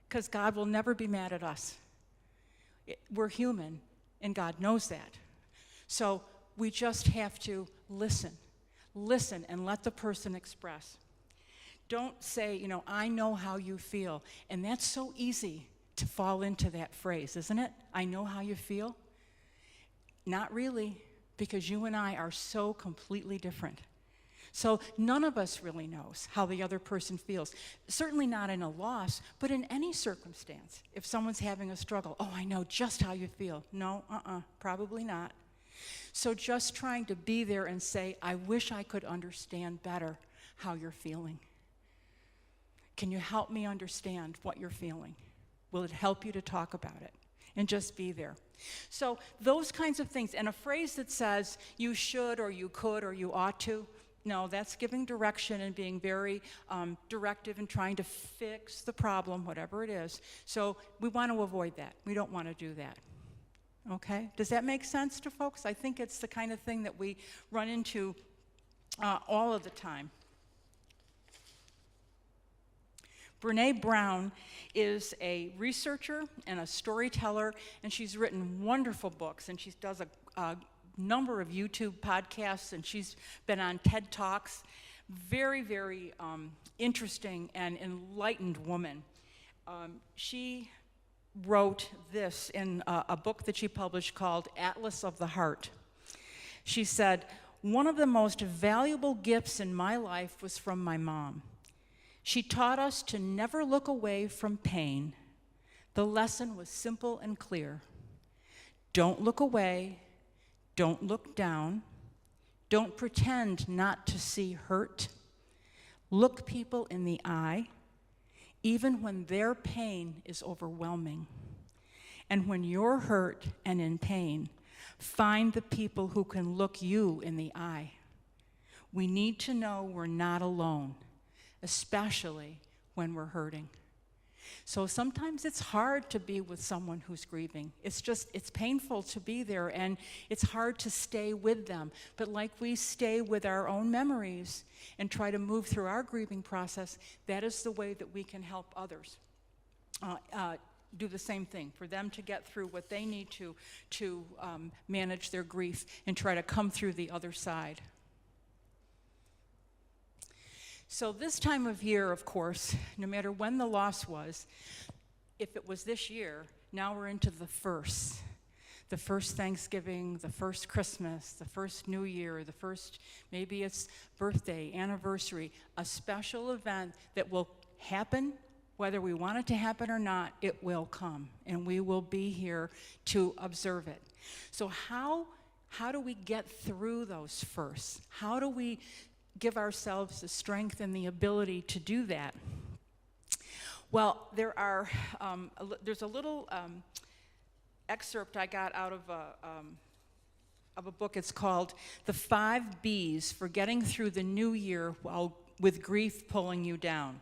because God will never be mad at us. We're human, and God knows that. So we just have to listen and let the person express. Don't say, you know, I know how you feel. And that's so easy to fall into that phrase, isn't it? I know how you feel. Not really, because you and I are so completely different. So none of us really knows how the other person feels. Certainly not in a loss, but in any circumstance. If someone's having a struggle, oh, I know just how you feel. No, probably not. So just trying to be there and say, I wish I could understand better how you're feeling. Can you help me understand what you're feeling? Will it help you to talk about it? And just be there. So those kinds of things. And a phrase that says you should or you could or you ought to, no, that's giving direction and being very directive and trying to fix the problem, whatever it is. So we want to avoid that. We don't want to do that. Okay? Does that make sense to folks? I think it's the kind of thing that we run into all of the time. Brené Brown is a researcher and a storyteller, and she's written wonderful books, and she does a number of YouTube podcasts, and she's been on TED Talks. Very, very interesting and enlightened woman. She wrote this in a book that she published called Atlas of the Heart. She said, "One of the most valuable gifts in my life was from my mom. She taught us to never look away from pain. The lesson was simple and clear. Don't look away. Don't look down. Don't pretend not to see hurt. Look people in the eye, even when their pain is overwhelming. And when you're hurt and in pain, find the people who can look you in the eye. We need to know we're not alone, especially when we're hurting." So sometimes it's hard to be with someone who's grieving. It's painful to be there, and it's hard to stay with them. But like we stay with our own memories and try to move through our grieving process, that is the way that we can help others do the same thing, for them to get through what they need to manage their grief and try to come through the other side. So this time of year, of course, no matter when the loss was, if it was this year, now we're into the first. The first Thanksgiving, the first Christmas, the first New Year, the first, maybe it's birthday, anniversary, a special event that will happen, whether we want it to happen or not, it will come, and we will be here to observe it. So how do we get through those firsts? How do we give ourselves the strength and the ability to do that? Well, there's a little excerpt I got out of a book. It's called The 5 B's for Getting Through the New Year While with Grief Pulling You Down.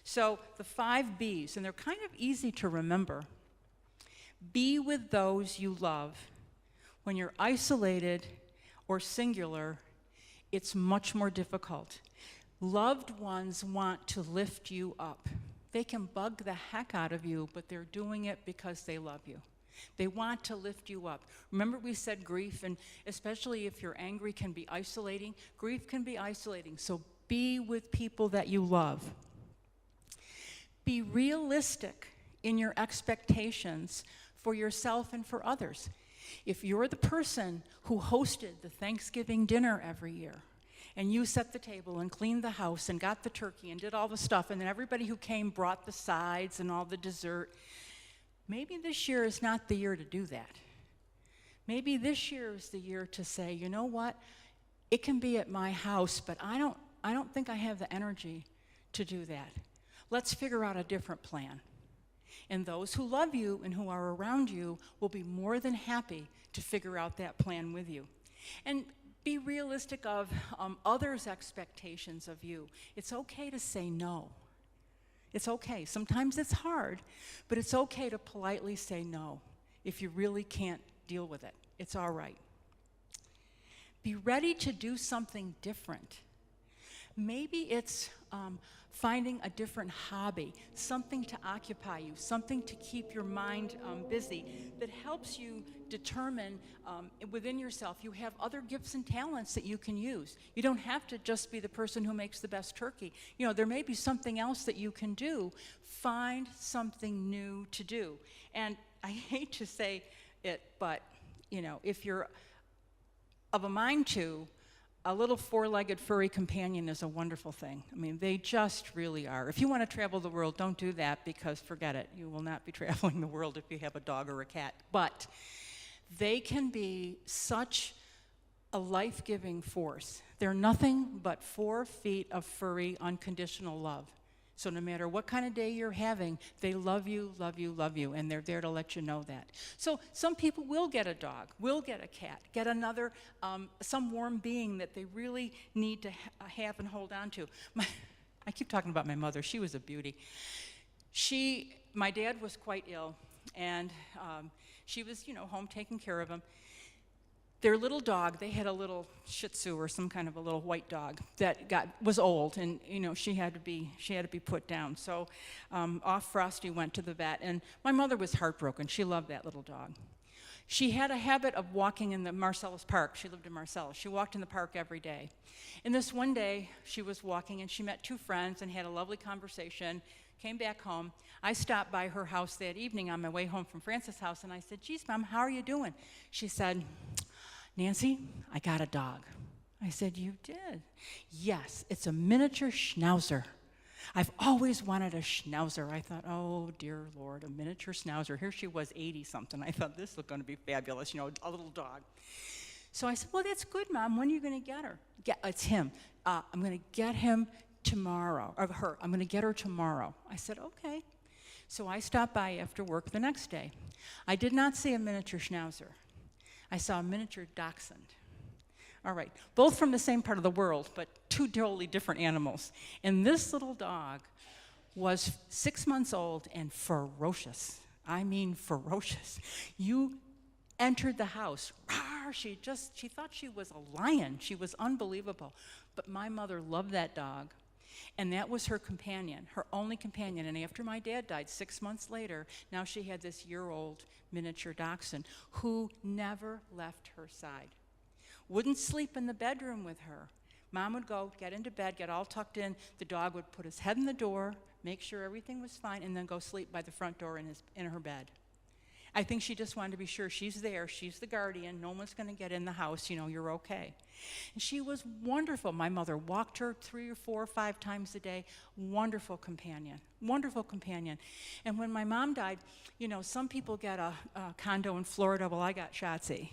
So the 5 B's, and they're kind of easy to remember. Be with those you love. When you're isolated or singular, it's much more difficult. Loved ones want to lift you up. They can bug the heck out of you, but they're doing it because they love you. They want to lift you up. Remember we said grief, and especially if you're angry, can be isolating. Grief can be isolating, so be with people that you love. Be realistic in your expectations for yourself and for others. If you're the person who hosted the Thanksgiving dinner every year, and you set the table and cleaned the house and got the turkey and did all the stuff, and then everybody who came brought the sides and all the dessert, maybe this year is not the year to do that. Maybe this year is the year to say, you know what, it can be at my house, but I don't think I have the energy to do that. Let's figure out a different plan. And those who love you and who are around you will be more than happy to figure out that plan with you. And be realistic of others' expectations of you. It's okay to say no. It's okay. Sometimes it's hard, but it's okay to politely say no if you really can't deal with it. It's all right. Be ready to do something different. Maybe it's finding a different hobby, something to occupy you, something to keep your mind busy that helps you determine within yourself you have other gifts and talents that you can use. You don't have to just be the person who makes the best turkey. You know, there may be something else that you can do. Find something new to do. And I hate to say it, but, you know, if you're of a mind to, a little 4-legged furry companion is a wonderful thing. I mean, they just really are. If you want to travel the world, don't do that, because forget it. You will not be traveling the world if you have a dog or a cat. But they can be such a life-giving force. They're nothing but 4 feet of furry, unconditional love. So no matter what kind of day you're having, they love you, love you, love you, and they're there to let you know that. So some people will get a dog, will get a cat, get another, some warm being that they really need to have and hold on to. I keep talking about my mother. She was a beauty. My dad was quite ill, and she was, you know, home taking care of him. Their little dog, they had a little Shih Tzu or some kind of a little white dog that was old, and you know she had to be put down. So off Frosty went to the vet, and my mother was heartbroken. She loved that little dog. She had a habit of walking in the Marcellus Park. She lived in Marcellus. She walked in the park every day. And this one day, she was walking, and she met 2 friends and had a lovely conversation. Came back home. I stopped by her house that evening on my way home from Frances' house, and I said, "Geez, Mom, how are you doing?" She said, "Nancy, I got a dog." I said, "You did?" "Yes, it's a miniature schnauzer. I've always wanted a schnauzer." I thought, oh, dear Lord, a miniature schnauzer. Here she was, 80-something. I thought, this was going to be fabulous, you know, a little dog. So I said, "Well, that's good, Mom. When are you going to get her?" It's him. "I'm going to get him tomorrow, or her. I'm going to get her tomorrow." I said, "Okay." So I stopped by after work the next day. I did not see a miniature schnauzer. I saw a miniature dachshund. All right, both from the same part of the world, but 2 totally different animals. And this little dog was 6 months old and ferocious. I mean ferocious. You entered the house, rawr, she thought she was a lion. She was unbelievable. But my mother loved that dog, and that was her companion, her only companion. And after my dad died 6 months later, now she had this year-old miniature dachshund who never left her side. Wouldn't sleep in the bedroom with her. Mom would go, get into bed, get all tucked in. The dog would put his head in the door, make sure everything was fine, and then go sleep by the front door in her bed. I think she just wanted to be sure she's there, she's the guardian, no one's going to get in the house, you're okay. And she was wonderful. My mother walked her 3 or 4 or 5 times a day. Wonderful companion, wonderful companion. And when my mom died, some people get a condo in Florida. Well, I got Shotzi.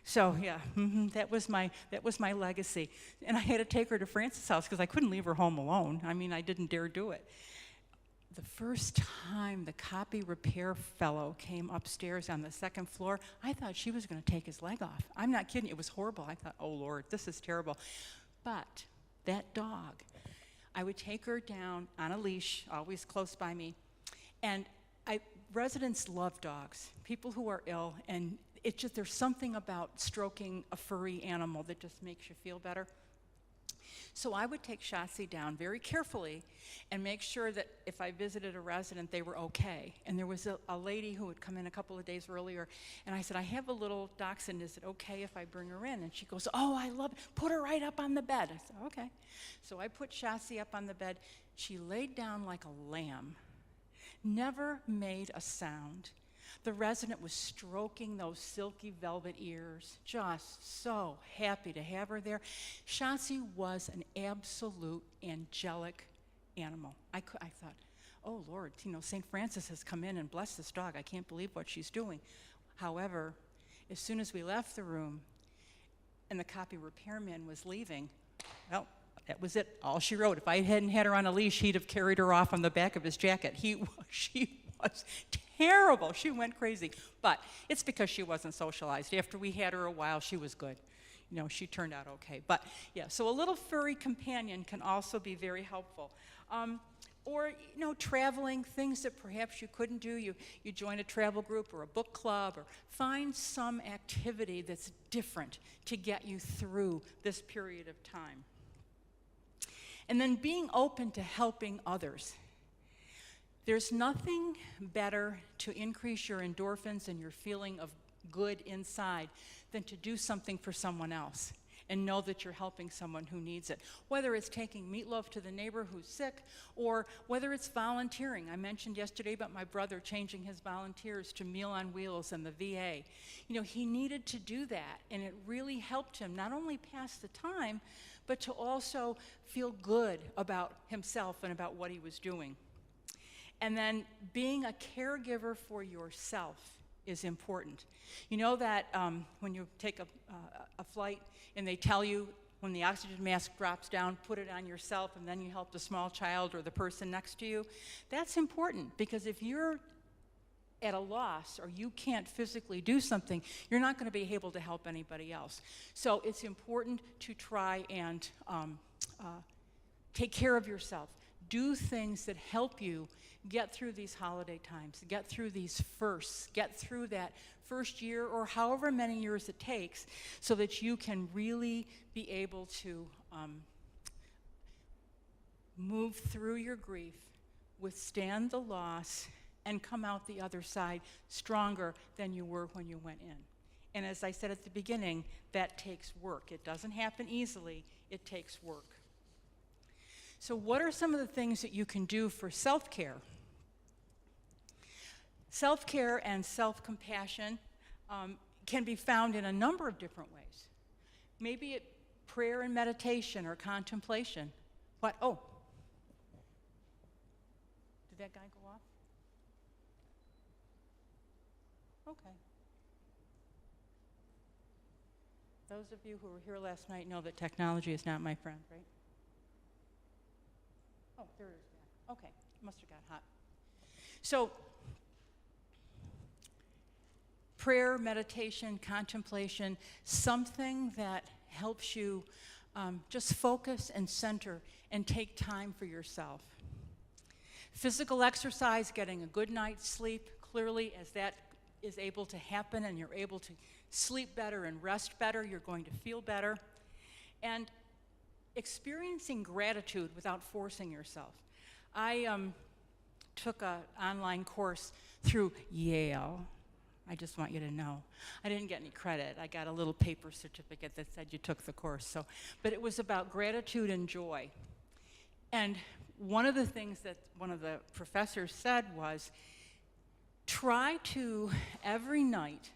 So yeah, that was my legacy. And I had to take her to Francis' house because I couldn't leave her home alone. I mean, I didn't dare do it. The first time the copy repair fellow came upstairs on the 2nd floor, I thought she was going to take his leg off. I'm not kidding. It was horrible. I thought, oh, Lord, this is terrible. But that dog, I would take her down on a leash, always close by me. And residents love dogs, people who are ill. And there's something about stroking a furry animal that just makes you feel better. So I would take Shotzi down very carefully and make sure that if I visited a resident, they were okay. And there was a lady who had come in a couple of days earlier, and I said, I have a little dachshund. Is it okay if I bring her in? And she goes, oh, I love it. Put her right up on the bed. I said, okay. So I put Shotzi up on the bed. She laid down like a lamb, never made a sound. The resident was stroking those silky velvet ears, just so happy to have her there. Shotzi was an absolute angelic animal. I thought, oh, Lord, St. Francis has come in and blessed this dog. I can't believe what she's doing. However, as soon as we left the room and the copy repairman was leaving, well, that was it. All she wrote. If I hadn't had her on a leash, he'd have carried her off on the back of his jacket. She was terrible. She went crazy. But it's because she wasn't socialized. After we had her a while, she was good. She turned out okay. But yeah, so a little furry companion can also be very helpful. Or, traveling, things that perhaps you couldn't do. You join a travel group or a book club, or find some activity that's different to get you through this period of time. And then being open to helping others. There's nothing better to increase your endorphins and your feeling of good inside than to do something for someone else and know that you're helping someone who needs it. Whether it's taking meatloaf to the neighbor who's sick, or whether it's volunteering. I mentioned yesterday about my brother changing his volunteers to Meal on Wheels and the VA. He needed to do that, and it really helped him not only pass the time, but to also feel good about himself and about what he was doing. And then being a caregiver for yourself is important. You know that when you take a flight and they tell you when the oxygen mask drops down, put it on yourself, and then you help the small child or the person next to you? That's important, because if you're at a loss or you can't physically do something, you're not going to be able to help anybody else. So it's important to try and take care of yourself. Do things that help you get through these holiday times, get through these firsts, get through that first year or however many years it takes, so that you can really be able to move through your grief, withstand the loss, and come out the other side stronger than you were when you went in. And as I said at the beginning, that takes work. It doesn't happen easily, it takes work. So what are some of the things that you can do for self-care? Self-care and self-compassion can be found in a number of different ways. Maybe it's prayer and meditation or contemplation. What? Oh. Did that guy go off? Okay. Those of you who were here last night know that technology is not my friend, right? Oh, there it is. Yeah. Okay, must have got hot. So, prayer, meditation, contemplation, something that helps you just focus and center and take time for yourself. Physical exercise, getting a good night's sleep, clearly as that is able to happen and you're able to sleep better and rest better, you're going to feel better. And experiencing gratitude without forcing yourself. I took an online course through Yale. I just want you to know. I didn't get any credit. I got a little paper certificate that said you took the course. But it was about gratitude and joy. And one of the things that one of the professors said was, try to, every night,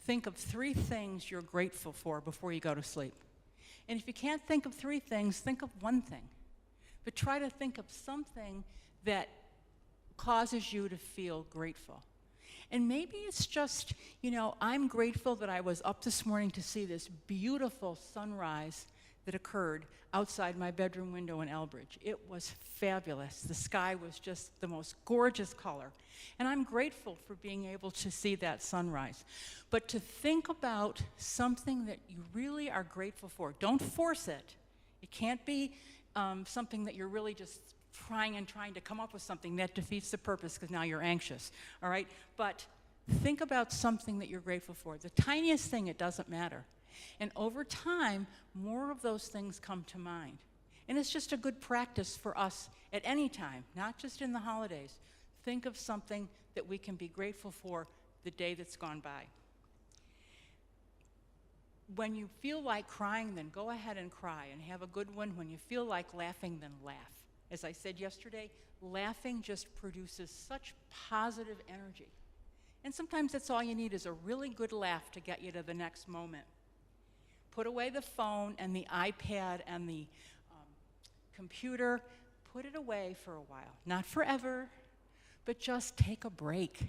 think of 3 things you're grateful for before you go to sleep. And if you can't think of 3 things, think of 1 thing. But try to think of something that causes you to feel grateful. And maybe it's just, I'm grateful that I was up this morning to see this beautiful sunrise that occurred outside my bedroom window in Elbridge. It was fabulous. The sky was just the most gorgeous color. And I'm grateful for being able to see that sunrise. But to think about something that you really are grateful for, don't force it. It can't be something that you're really just trying to come up with something that defeats the purpose because now you're anxious, all right? But think about something that you're grateful for. The tiniest thing, it doesn't matter. And over time, more of those things come to mind. And it's just a good practice for us at any time, not just in the holidays. Think of something that we can be grateful for the day that's gone by. When you feel like crying, then go ahead and cry and have a good one. When you feel like laughing, then laugh. As I said yesterday, laughing just produces such positive energy. And sometimes that's all you need is a really good laugh to get you to the next moment. Put away the phone and the iPad and the computer. Put it away for a while. Not forever, but just take a break.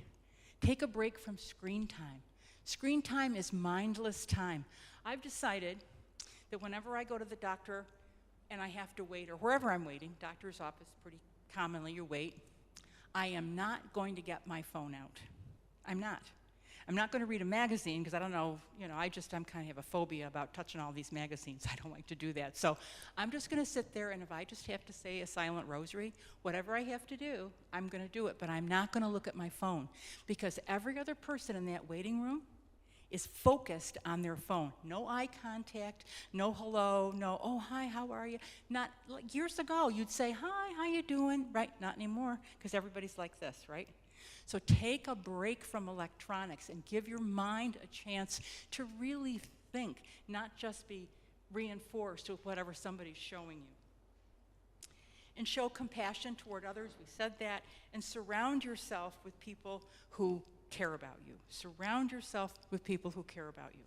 Take a break from screen time. Screen time is mindless time. I've decided that whenever I go to the doctor and I have to wait, or wherever I'm waiting, doctor's office, pretty commonly you wait, I am not going to get my phone out. I'm not. I'm not going to read a magazine because I don't know, I'm kind of have a phobia about touching all these magazines. I don't like to do that. So I'm just going to sit there, and if I just have to say a silent rosary, whatever I have to do, I'm going to do it. But I'm not going to look at my phone because every other person in that waiting room is focused on their phone. No eye contact, no hello, no, oh, hi, how are you? Not like years ago, you'd say, hi, how you doing? Right, not anymore, because everybody's like this, right? So take a break from electronics and give your mind a chance to really think, not just be reinforced with whatever somebody's showing you. And show compassion toward others, we said that, and surround yourself with people who care about you. Surround yourself with people who care about you.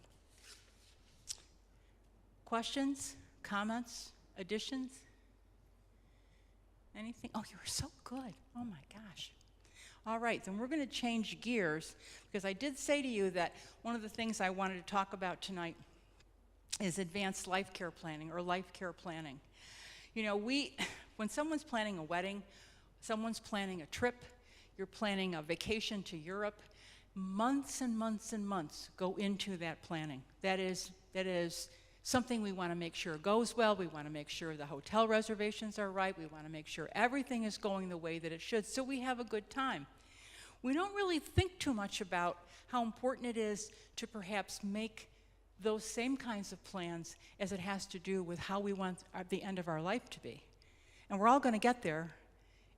Questions, comments, additions? Anything? Oh, you were so good. Oh my gosh. All right, then we're going to change gears because I did say to you that one of the things I wanted to talk about tonight is advanced life care planning or life care planning. When someone's planning a wedding, someone's planning a trip, you're planning a vacation to Europe, months and months and months go into that planning. That is something we want to make sure goes well. We want to make sure the hotel reservations are right. We want to make sure everything is going the way that it should so we have a good time. We don't really think too much about how important it is to perhaps make those same kinds of plans as it has to do with how we want the end of our life to be. And we're all going to get there,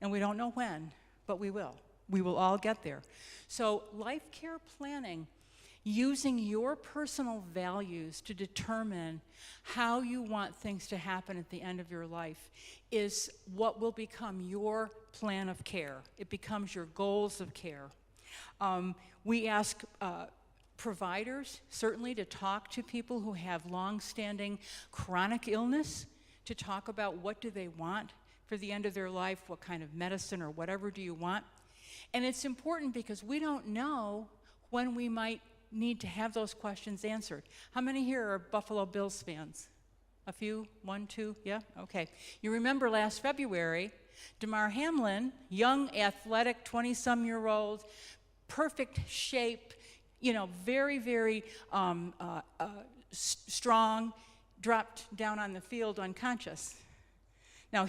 and we don't know when, but we will. We will all get there. So life care planning, using your personal values to determine how you want things to happen at the end of your life, is what will become your plan of care. It becomes your goals of care. We ask providers, certainly, to talk to people who have long-standing chronic illness, to talk about what do they want for the end of their life, what kind of medicine or whatever do you want. And it's important because we don't know when we might need to have those questions answered. How many here are Buffalo Bills fans? A few? 1, 2? Yeah? Okay. You remember last February, Damar Hamlin, young, athletic, 20-some-year-old, perfect shape, very, very strong, dropped down on the field unconscious. Now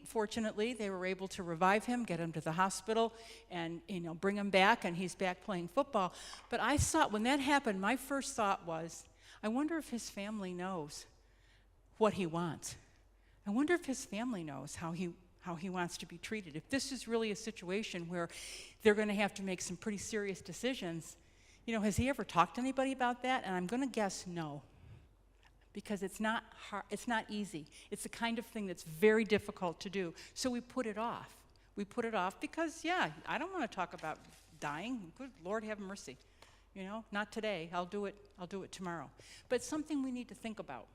fortunately, they were able to revive him, get him to the hospital, and bring him back, and he's back playing football. But I thought, when that happened, my first thought was, I wonder if his family knows what he wants. I wonder if his family knows how he wants to be treated. If this is really a situation where they're going to have to make some pretty serious decisions, has he ever talked to anybody about that? And I'm going to guess no, because it's not hard, it's not easy. It's the kind of thing that's very difficult to do. So we put it off. We put it off because, I don't want to talk about dying. Good Lord, have mercy. Not today. I'll do it tomorrow. But it's something we need to think about.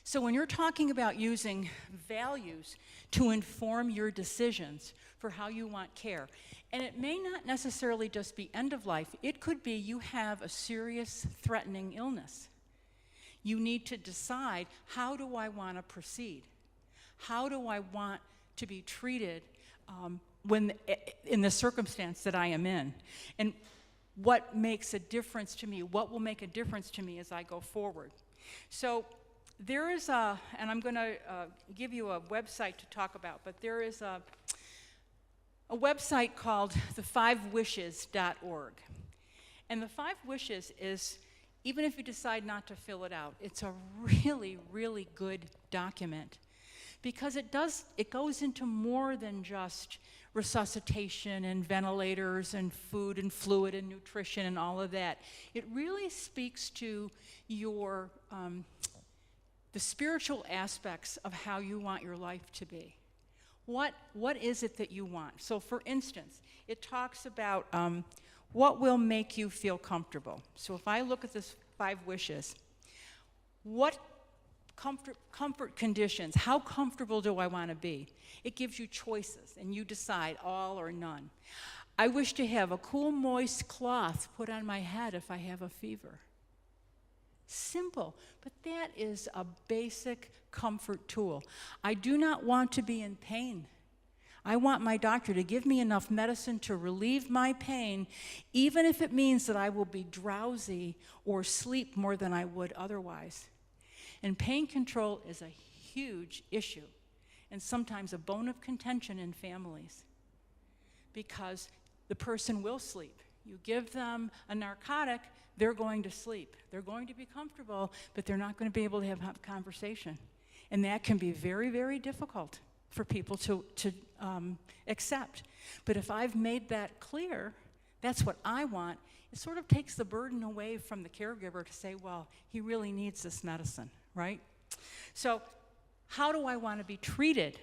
So when you're talking about using values to inform your decisions for how you want care, and it may not necessarily just be end of life, it could be you have a serious threatening illness. You need to decide, how do I want to proceed? How do I want to be treated in the circumstance that I am in? And what makes a difference to me? What will make a difference to me as I go forward? So there is and I'm going to give you a website to talk about, but there is a website called the5wishes.org. And the 5 Wishes is, even if you decide not to fill it out, it's a really, really good document, because it goes into more than just resuscitation and ventilators and food and fluid and nutrition and all of that. It really speaks to your the spiritual aspects of how you want your life to be. What is it that you want? So for instance, it talks about what will make you feel comfortable. So if I look at this 5 wishes, what comfort conditions, how comfortable do I want to be? It gives you choices, and you decide all or none. I wish to have a cool, moist cloth put on my head if I have a fever. Simple, but that is a basic comfort tool. I do not want to be in pain. I want my doctor to give me enough medicine to relieve my pain, even if it means that I will be drowsy or sleep more than I would otherwise. And pain control is a huge issue, and sometimes a bone of contention in families, because the person will sleep. You give them a narcotic, they're going to sleep. They're going to be comfortable, but they're not going to be able to have a conversation. And that can be very, very difficult for people to accept. But if I've made that clear, that's what I want, it sort of takes the burden away from the caregiver to say, well, he really needs this medicine, right? So how do I want to be treated?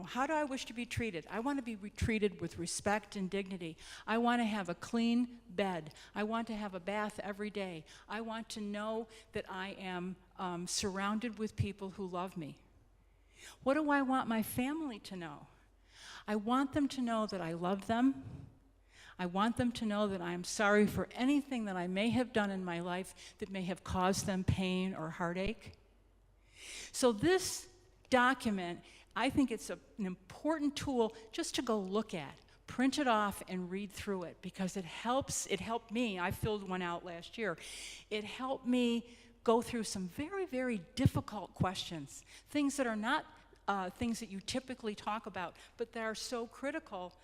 How do I wish to be treated? I want to be treated with respect and dignity. I want to have a clean bed. I want to have a bath every day. I want to know that I am surrounded with people who love me. What do I want my family to know? I want them to know that I love them. I want them to know that I am sorry for anything that I may have done in my life that may have caused them pain or heartache. So this document, I think it's an important tool just to go look at. Print it off and read through it, because it helped me. I filled one out last year. It helped me go through some very, very difficult questions, things that are not things that you typically talk about, but that are so critical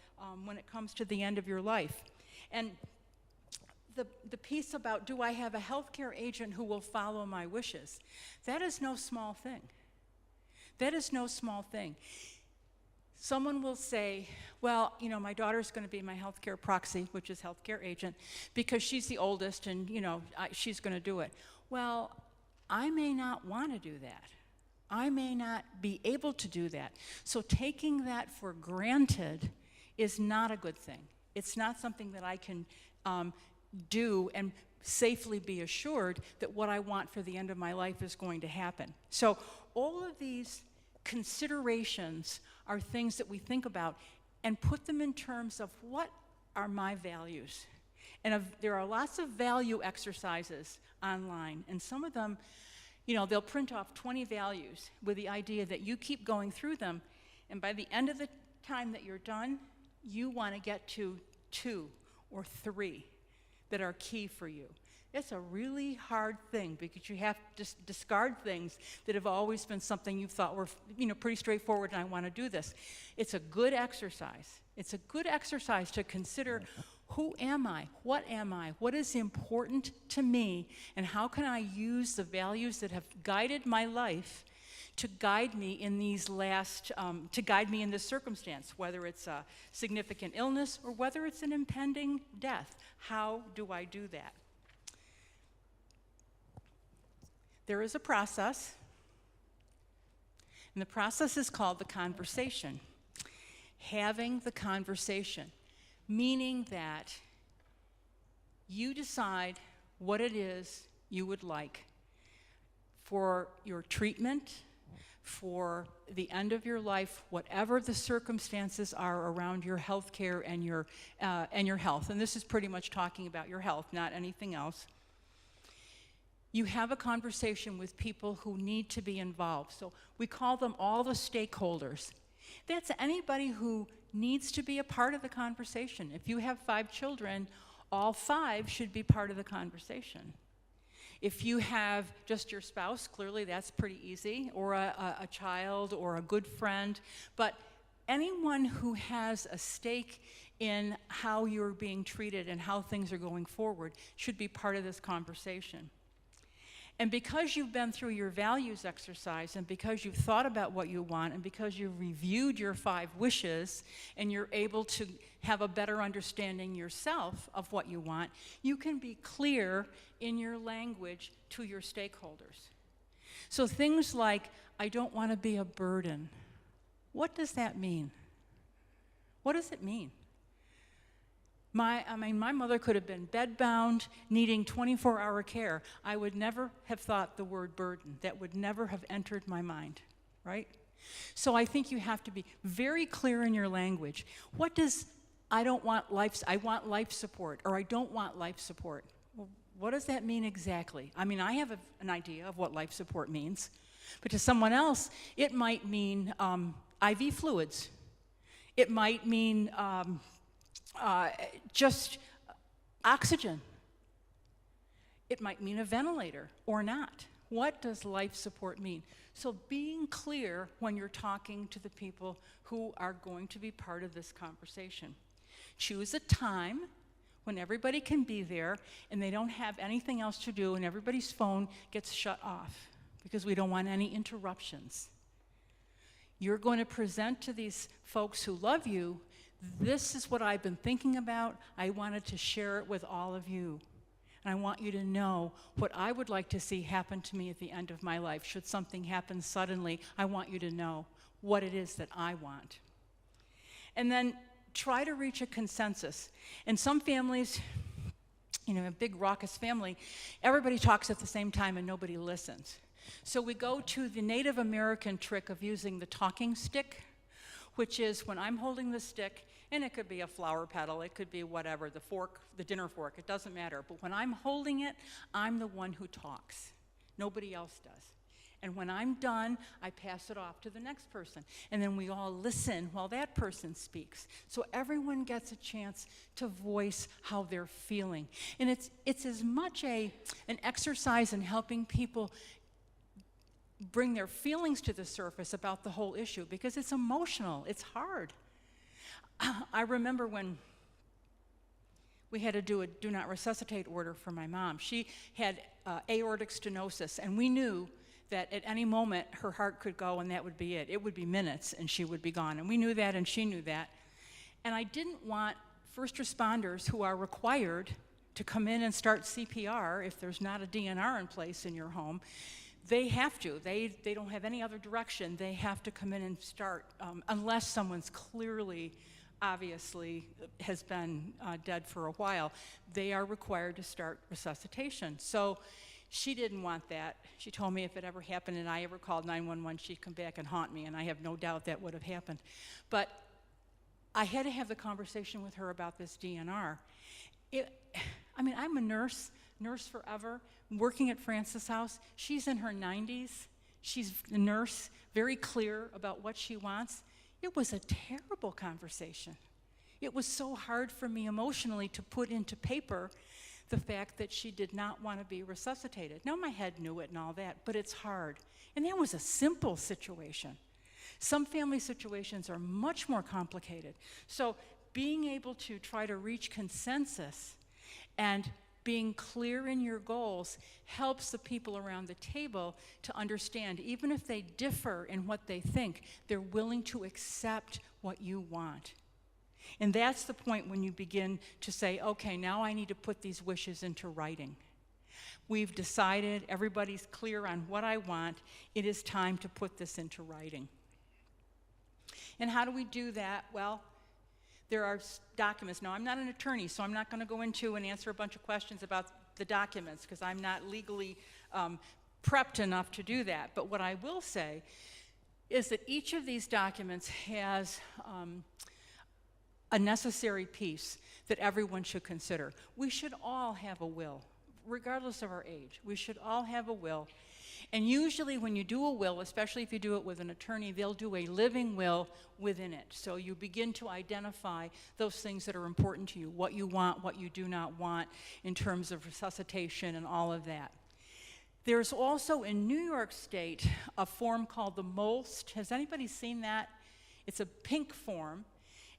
when it comes to the end of your life. And the piece about, do I have a healthcare agent who will follow my wishes? That is no small thing. That is no small thing. Someone will say, well, my daughter's going to be my healthcare proxy, which is healthcare agent, because she's the oldest and, she's going to do it. Well, I may not want to do that. I may not be able to do that. So taking that for granted is not a good thing. It's not something that I can do and safely be assured that what I want for the end of my life is going to happen. So all of these considerations are things that we think about and put them in terms of, what are my values? And there are lots of value exercises online, and some of them, they'll print off 20 values with the idea that you keep going through them, and by the end of the time that you're done, you want to get to 2 or 3 that are key for you. It's a really hard thing because you have to discard things that have always been something you thought were, pretty straightforward, and I want to do this. It's a good exercise. It's a good exercise to consider, who am I? What am I? What is important to me? And how can I use the values that have guided my life to guide me in to guide me in this circumstance, whether it's a significant illness or whether it's an impending death? How do I do that? There is a process, and the process is called the conversation. Having the conversation, meaning that you decide what it is you would like for your treatment, for the end of your life, whatever the circumstances are around your health care and your health. And this is pretty much talking about your health, not anything else. You have a conversation with people who need to be involved. So we call them all the stakeholders. That's anybody who needs to be a part of the conversation. If you have 5 children, all 5 should be part of the conversation. If you have just your spouse, clearly that's pretty easy, or a child or a good friend. But anyone who has a stake in how you're being treated and how things are going forward should be part of this conversation. And because you've been through your values exercise, and because you've thought about what you want, and because you've reviewed your 5 wishes, and you're able to have a better understanding yourself of what you want, you can be clear in your language to your stakeholders. So things like, I don't want to be a burden. What does that mean? What does it mean? My mother could have been bedbound, needing 24-hour care. I would never have thought the word burden. That would never have entered my mind, right? So I think you have to be very clear in your language. What does I want life support, or I don't want life support? Well, what does that mean exactly? I mean, I have an idea of what life support means, but to someone else, it might mean IV fluids. It might mean just oxygen. It might mean a ventilator or not. What does life support mean? So being clear when you're talking to the people who are going to be part of this conversation. Choose a time when everybody can be there and they don't have anything else to do and everybody's phone gets shut off because we don't want any interruptions. You're going to present to these folks who love you, this is what I've been thinking about. I wanted to share it with all of you. And I want you to know what I would like to see happen to me at the end of my life. Should something happen suddenly, I want you to know what it is that I want. And then try to reach a consensus. In some families, a big raucous family, everybody talks at the same time and nobody listens. So we go to the Native American trick of using the talking stick, which is when I'm holding the stick, and it could be a flower petal, it could be whatever, the fork, the dinner fork, it doesn't matter. But when I'm holding it, I'm the one who talks. Nobody else does. And when I'm done, I pass it off to the next person. And then we all listen while that person speaks. So everyone gets a chance to voice how they're feeling. And it's as much an exercise in helping people bring their feelings to the surface about the whole issue, because it's emotional, it's hard. I remember when we had to do a do not resuscitate order for my mom. She had aortic stenosis, and we knew that at any moment her heart could go and that would be it. It would be minutes and she would be gone. And we knew that and she knew that. And I didn't want first responders who are required to come in and start CPR if there's not a DNR in place in your home. They have to. They don't have any other direction. They have to come in and start, unless someone's clearly, obviously, has been dead for a while. They are required to start resuscitation. So she didn't want that. She told me if it ever happened and I ever called 911, she'd come back and haunt me, and I have no doubt that would have happened. But I had to have the conversation with her about this DNR. I'm a nurse forever, working at Francis House. She's in her 90s. She's a nurse, very clear about what she wants. It was a terrible conversation. It was so hard for me emotionally to put into paper the fact that she did not want to be resuscitated. Now, my head knew it and all that, but it's hard. And that was a simple situation. Some family situations are much more complicated. So being able to try to reach consensus and being clear in your goals helps the people around the table to understand, even if they differ in what they think, they're willing to accept what you want. And that's the point when you begin to say, okay, now I need to put these wishes into writing. We've decided, everybody's clear on what I want, it is time to put this into writing. And how do we do that? Well, there are documents. Now, I'm not an attorney, so I'm not going to go into and answer a bunch of questions about the documents because I'm not legally prepped enough to do that. But what I will say is that each of these documents has a necessary piece that everyone should consider. We should all have a will, regardless of our age. We should all have a will. And usually when you do a will, especially if you do it with an attorney, they'll do a living will within it. So you begin to identify those things that are important to you, what you want, what you do not want in terms of resuscitation and all of that. There's also in New York State a form called the MOLST. Has anybody seen that? It's a pink form.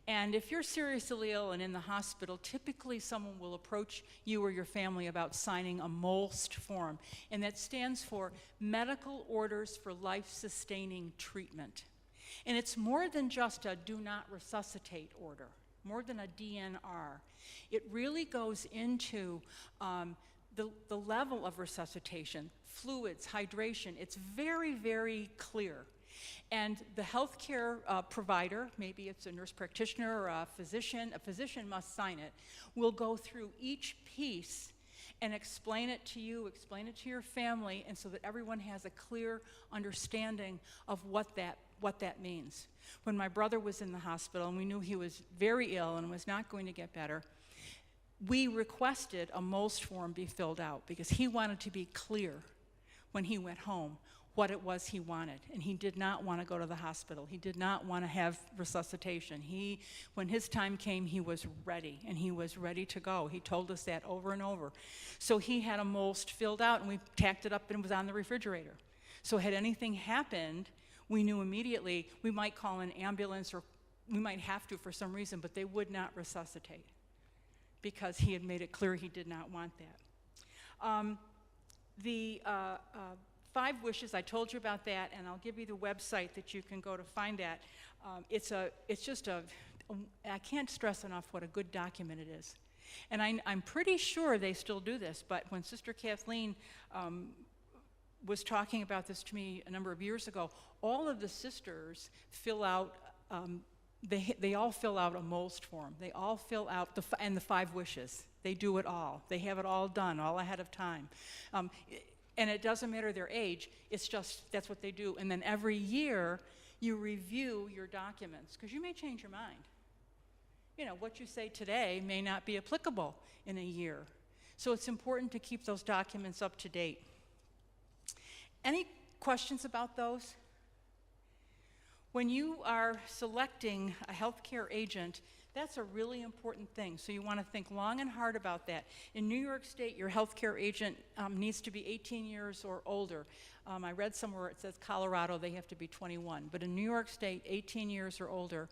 And if you're seriously ill and in the hospital, typically someone will approach you or your family about signing a MOLST form. And that stands for Medical Orders for Life-Sustaining Treatment. And it's more than just a do not resuscitate order, more than a DNR. It really goes into the level of resuscitation, fluids, hydration. It's very, very clear. And the healthcare provider, maybe it's a nurse practitioner or a physician must sign it, will go through each piece and explain it to you, explain it to your family, and so that everyone has a clear understanding of what that means. When my brother was in the hospital and we knew he was very ill and was not going to get better, we requested a MOLST form be filled out because he wanted to be clear when he went home what it was he wanted. And he did not want to go to the hospital. He did not want to have resuscitation. When his time came, he was ready, and he was ready to go. He told us that over and over. So he had a MOLST filled out, and we tacked it up, and it was on the refrigerator. So had anything happened, we knew immediately we might call an ambulance, or we might have to for some reason, but they would not resuscitate because he had made it clear he did not want that. The 5 wishes, I told you about that, and I'll give you the website that you can go to find that. I can't stress enough what a good document it is. And I'm pretty sure they still do this, but when Sister Kathleen was talking about this to me a number of years ago, all of the sisters fill out, they all fill out a MOLST form. They all fill out the 5 wishes. They do it all. They have it all done, all ahead of time. And it doesn't matter their age, it's just that's what they do. And then every year, you review your documents, because you may change your mind. You know, what you say today may not be applicable in a year. So it's important to keep those documents up to date. Any questions about those? When you are selecting a healthcare agent, that's a really important thing. So you want to think long and hard about that. In New York State, your healthcare agent needs to be 18 years or older. I read somewhere it says Colorado, they have to be 21. But in New York State, 18 years or older.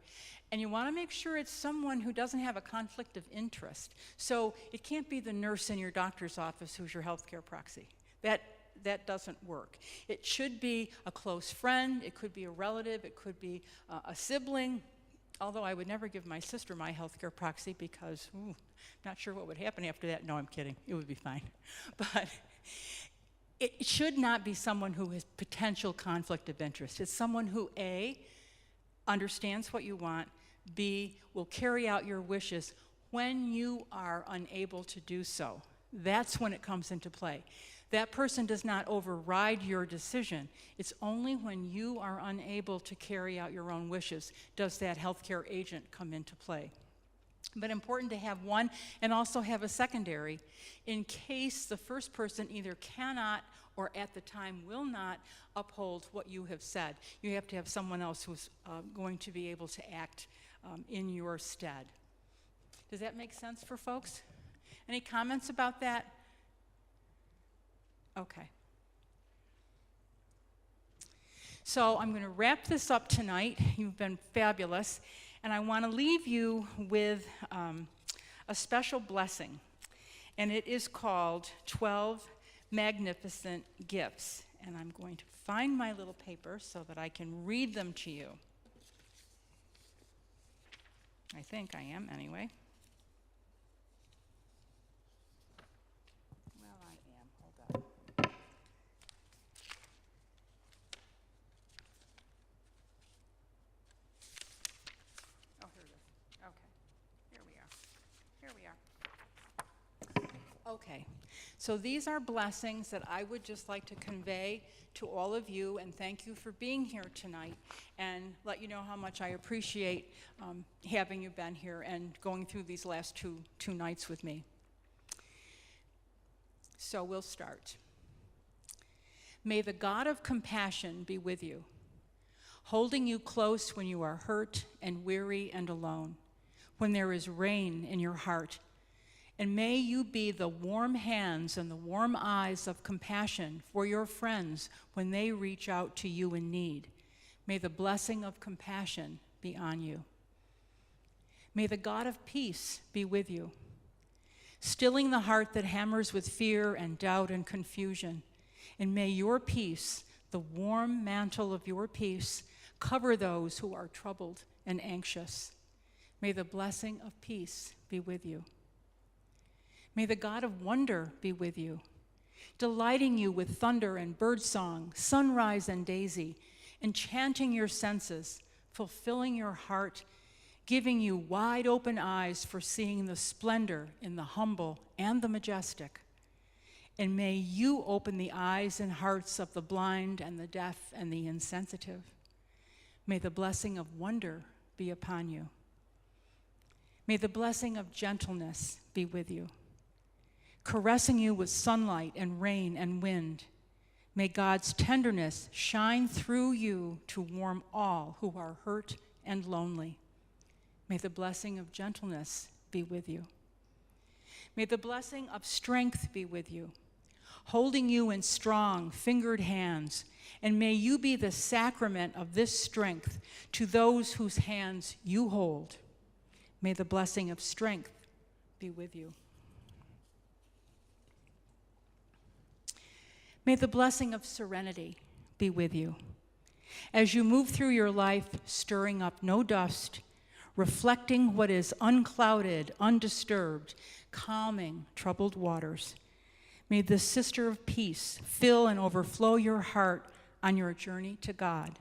And you want to make sure it's someone who doesn't have a conflict of interest. So it can't be the nurse in your doctor's office who's your healthcare proxy. That doesn't work. It should be a close friend, it could be a relative, it could be a sibling. Although I would never give my sister my healthcare proxy because, not sure what would happen after that. No, I'm kidding. It would be fine. But it should not be someone who has potential conflict of interest. It's someone who, A, understands what you want, B, will carry out your wishes when you are unable to do so. That's when it comes into play. That person does not override your decision. It's only when you are unable to carry out your own wishes does that healthcare agent come into play. But important to have one and also have a secondary in case the first person either cannot or at the time will not uphold what you have said. You have to have someone else who's going to be able to act in your stead. Does that make sense for folks? Any comments about that? Okay. So I'm going to wrap this up tonight. You've been fabulous. And I want to leave you with a special blessing. And it is called 12 Magnificent Gifts. And I'm going to find my little paper so that I can read them to you. I think I am, anyway. Well, I am. Hold on. Oh, here it is. Okay. Here we are. Here we are. Okay. So these are blessings that I would just like to convey to all of you, and thank you for being here tonight, and let you know how much I appreciate having you been here and going through these last two nights with me. So we'll start. May the God of compassion be with you, holding you close when you are hurt and weary and alone, when there is rain in your heart. And may you be the warm hands and the warm eyes of compassion for your friends when they reach out to you in need. May the blessing of compassion be on you. May the God of peace be with you, stilling the heart that hammers with fear and doubt and confusion. And may your peace, the warm mantle of your peace, cover those who are troubled and anxious. May the blessing of peace be with you. May the God of wonder be with you, delighting you with thunder and birdsong, sunrise and daisy, enchanting your senses, fulfilling your heart, giving you wide open eyes for seeing the splendor in the humble and the majestic. And may you open the eyes and hearts of the blind and the deaf and the insensitive. May the blessing of wonder be upon you. May the blessing of gentleness be with you, caressing you with sunlight and rain and wind. May God's tenderness shine through you to warm all who are hurt and lonely. May the blessing of gentleness be with you. May the blessing of strength be with you, holding you in strong, fingered hands. And may you be the sacrament of this strength to those whose hands you hold. May the blessing of strength be with you. May the blessing of serenity be with you as you move through your life, stirring up no dust, reflecting what is unclouded, undisturbed, calming troubled waters. May the sister of peace fill and overflow your heart on your journey to God.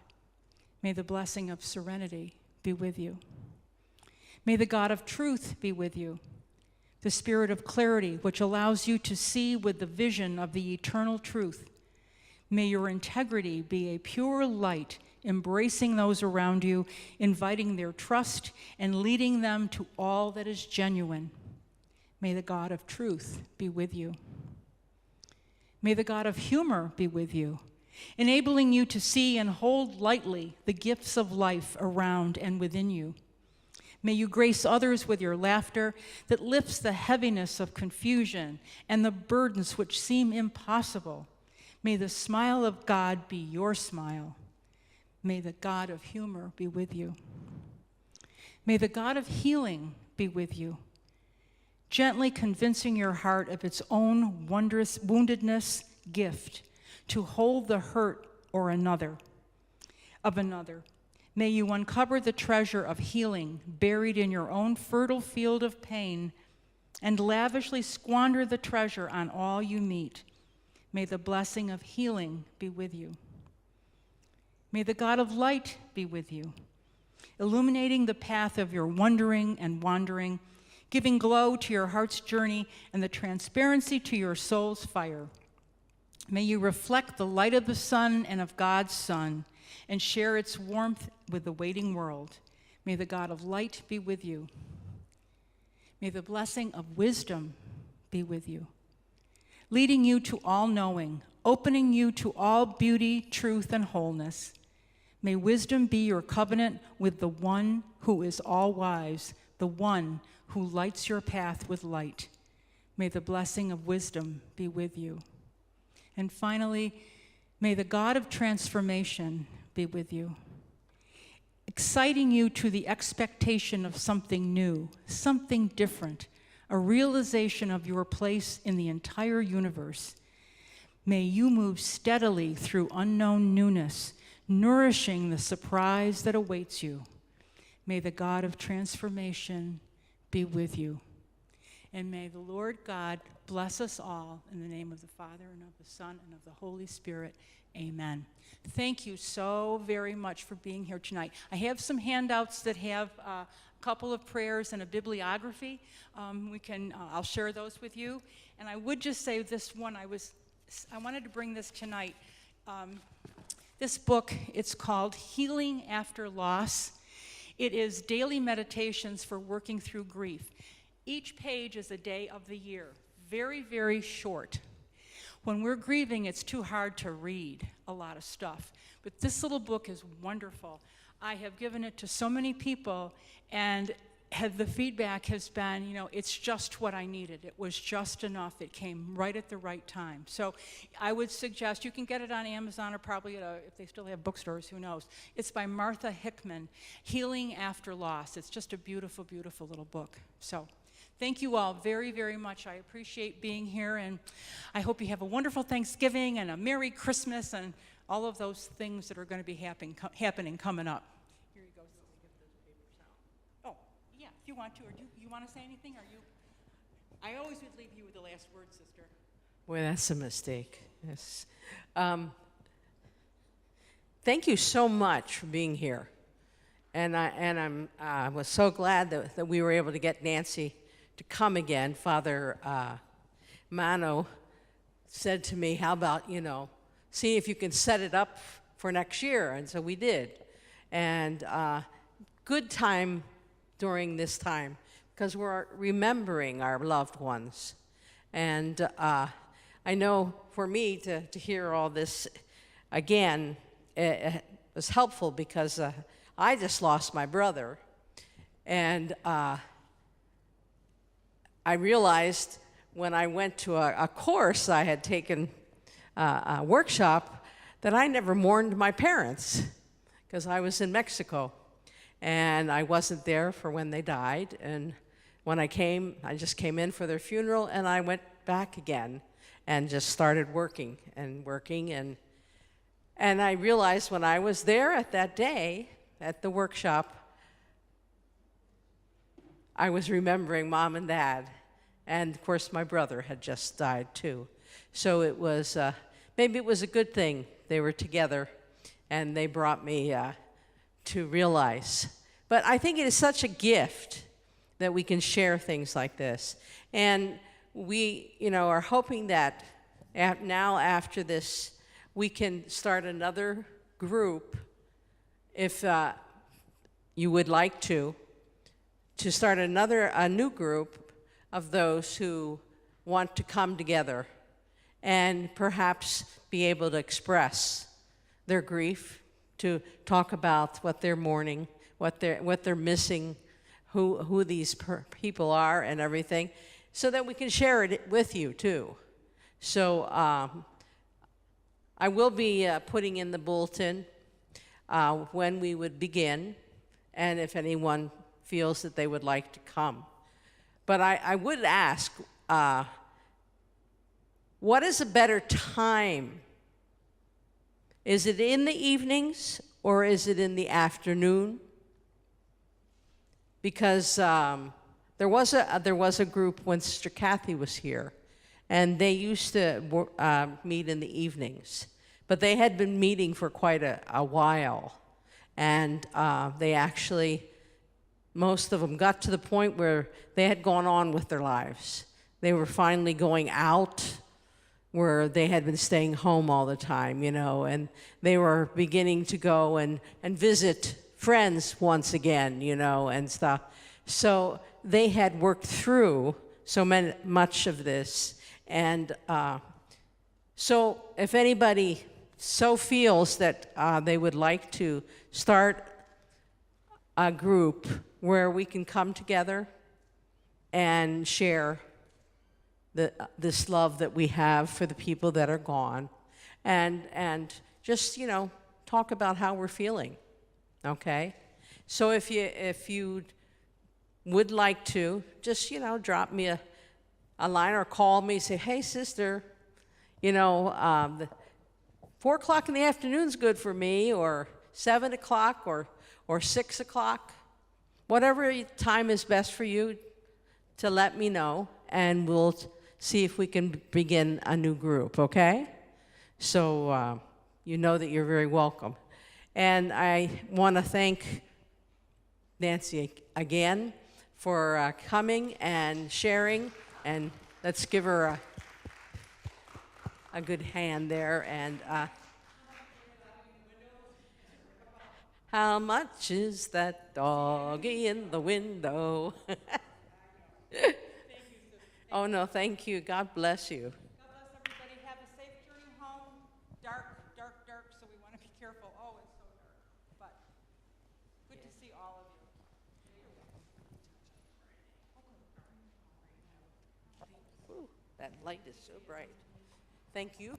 May the blessing of serenity be with you. May the God of truth be with you, the spirit of clarity which allows you to see with the vision of the eternal truth. May your integrity be a pure light, embracing those around you, inviting their trust and leading them to all that is genuine. May the God of truth be with you. May the God of humor be with you, enabling you to see and hold lightly the gifts of life around and within you. May you grace others with your laughter that lifts the heaviness of confusion and the burdens which seem impossible. May the smile of God be your smile. May the God of humor be with you. May the God of healing be with you, gently convincing your heart of its own wondrous woundedness gift to hold the hurt or of another. May you uncover the treasure of healing buried in your own fertile field of pain and lavishly squander the treasure on all you meet. May the blessing of healing be with you. May the God of light be with you, illuminating the path of your wondering and wandering, giving glow to your heart's journey and the transparency to your soul's fire. May you reflect the light of the sun and of God's Son and share its warmth with the waiting world. May the God of light be with you. May the blessing of wisdom be with you, leading you to all knowing, opening you to all beauty, truth, and wholeness. May wisdom be your covenant with the one who is all wise, the one who lights your path with light. May the blessing of wisdom be with you. And finally, may the God of transformation be with you, exciting you to the expectation of something new, something different, a realization of your place in the entire universe. May you move steadily through unknown newness, nourishing the surprise that awaits you. May the God of transformation be with you. And may the Lord God bless us all in the name of the Father and of the Son and of the Holy Spirit. Amen. Thank you so very much for being here tonight. I have some handouts that have a couple of prayers and a bibliography. I'll share those with you. And I would just say this one, I wanted to bring this tonight. This book, it's called Healing After Loss. It is daily meditations for working through grief. Each page is a day of the year, very, very short. When we're grieving, it's too hard to read a lot of stuff. But this little book is wonderful. I have given it to so many people, and the feedback has been, it's just what I needed. It was just enough. It came right at the right time. So I would suggest, you can get it on Amazon or probably if they still have bookstores, who knows. It's by Martha Hickman, Healing After Loss. It's just a beautiful, beautiful little book. So thank you all very, very much. I appreciate being here, and I hope you have a wonderful Thanksgiving and a Merry Christmas and all of those things that are going to be happening coming up. Here you go. Oh, yeah, if you want to. Or do you want to say anything? I always would leave you with the last word, sister. Boy, that's a mistake. Yes. Thank you so much for being here. And I was so glad that we were able to get Nancy to come again. Father Mano said to me, how about, see if you can set it up for next year. And so we did. And good time during this time, because we're remembering our loved ones. And I know for me to hear all this again, it was helpful because I just lost my brother. And I realized when I went to a course I had taken, a workshop, that I never mourned my parents because I was in Mexico. And I wasn't there for when they died. And when I came, I just came in for their funeral, and I went back again and just started working. And I realized when I was there at that day, at the workshop, I was remembering Mom and Dad. And of course, my brother had just died too. So it was, maybe it was a good thing they were together and they brought me to realize. But I think it is such a gift that we can share things like this. And we, are hoping that now after this, we can start another group, if you would like to start a new group of those who want to come together and perhaps be able to express their grief, to talk about what they're mourning, what they're missing, who these people are and everything, so that we can share it with you too. So I will be putting in the bulletin when we would begin, and if anyone feels that they would like to come. But I would ask, what is a better time? Is it in the evenings or is it in the afternoon? Because there was a group when Sister Kathy was here, and they used to meet in the evenings. But they had been meeting for quite a while, and they actually, most of them got to the point where they had gone on with their lives. They were finally going out where they had been staying home all the time, and they were beginning to go and visit friends once again, and stuff. So they had worked through much of this. And so if anybody so feels that they would like to start a group where we can come together and share this love that we have for the people that are gone, and just, you know, talk about how we're feeling, okay? So if you would like to, just, you know, drop me a line or call me, say, hey, sister, you know, 4 o'clock in the afternoon is good for me, or 7 o'clock, or 6 o'clock, whatever time is best for you, to let me know, and we'll see if we can begin a new group, okay? So you know that you're very welcome. And I want to thank Nancy again for coming and sharing, and let's give her a good hand there. And how much is that doggy in the window? Oh, no, thank you. God bless you. God bless everybody. Have a safe journey home. Dark, dark, dark, so we want to be careful. Oh, it's so dark. But good to see all of you. Ooh, that light is so bright. Thank you.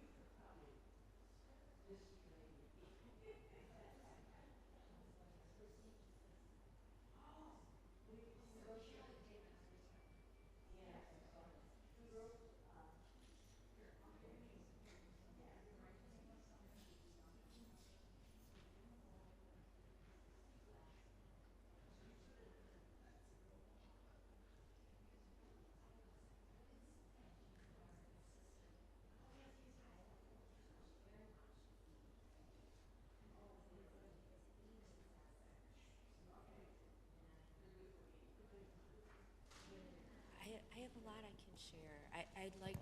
I have a lot I can share. I'd like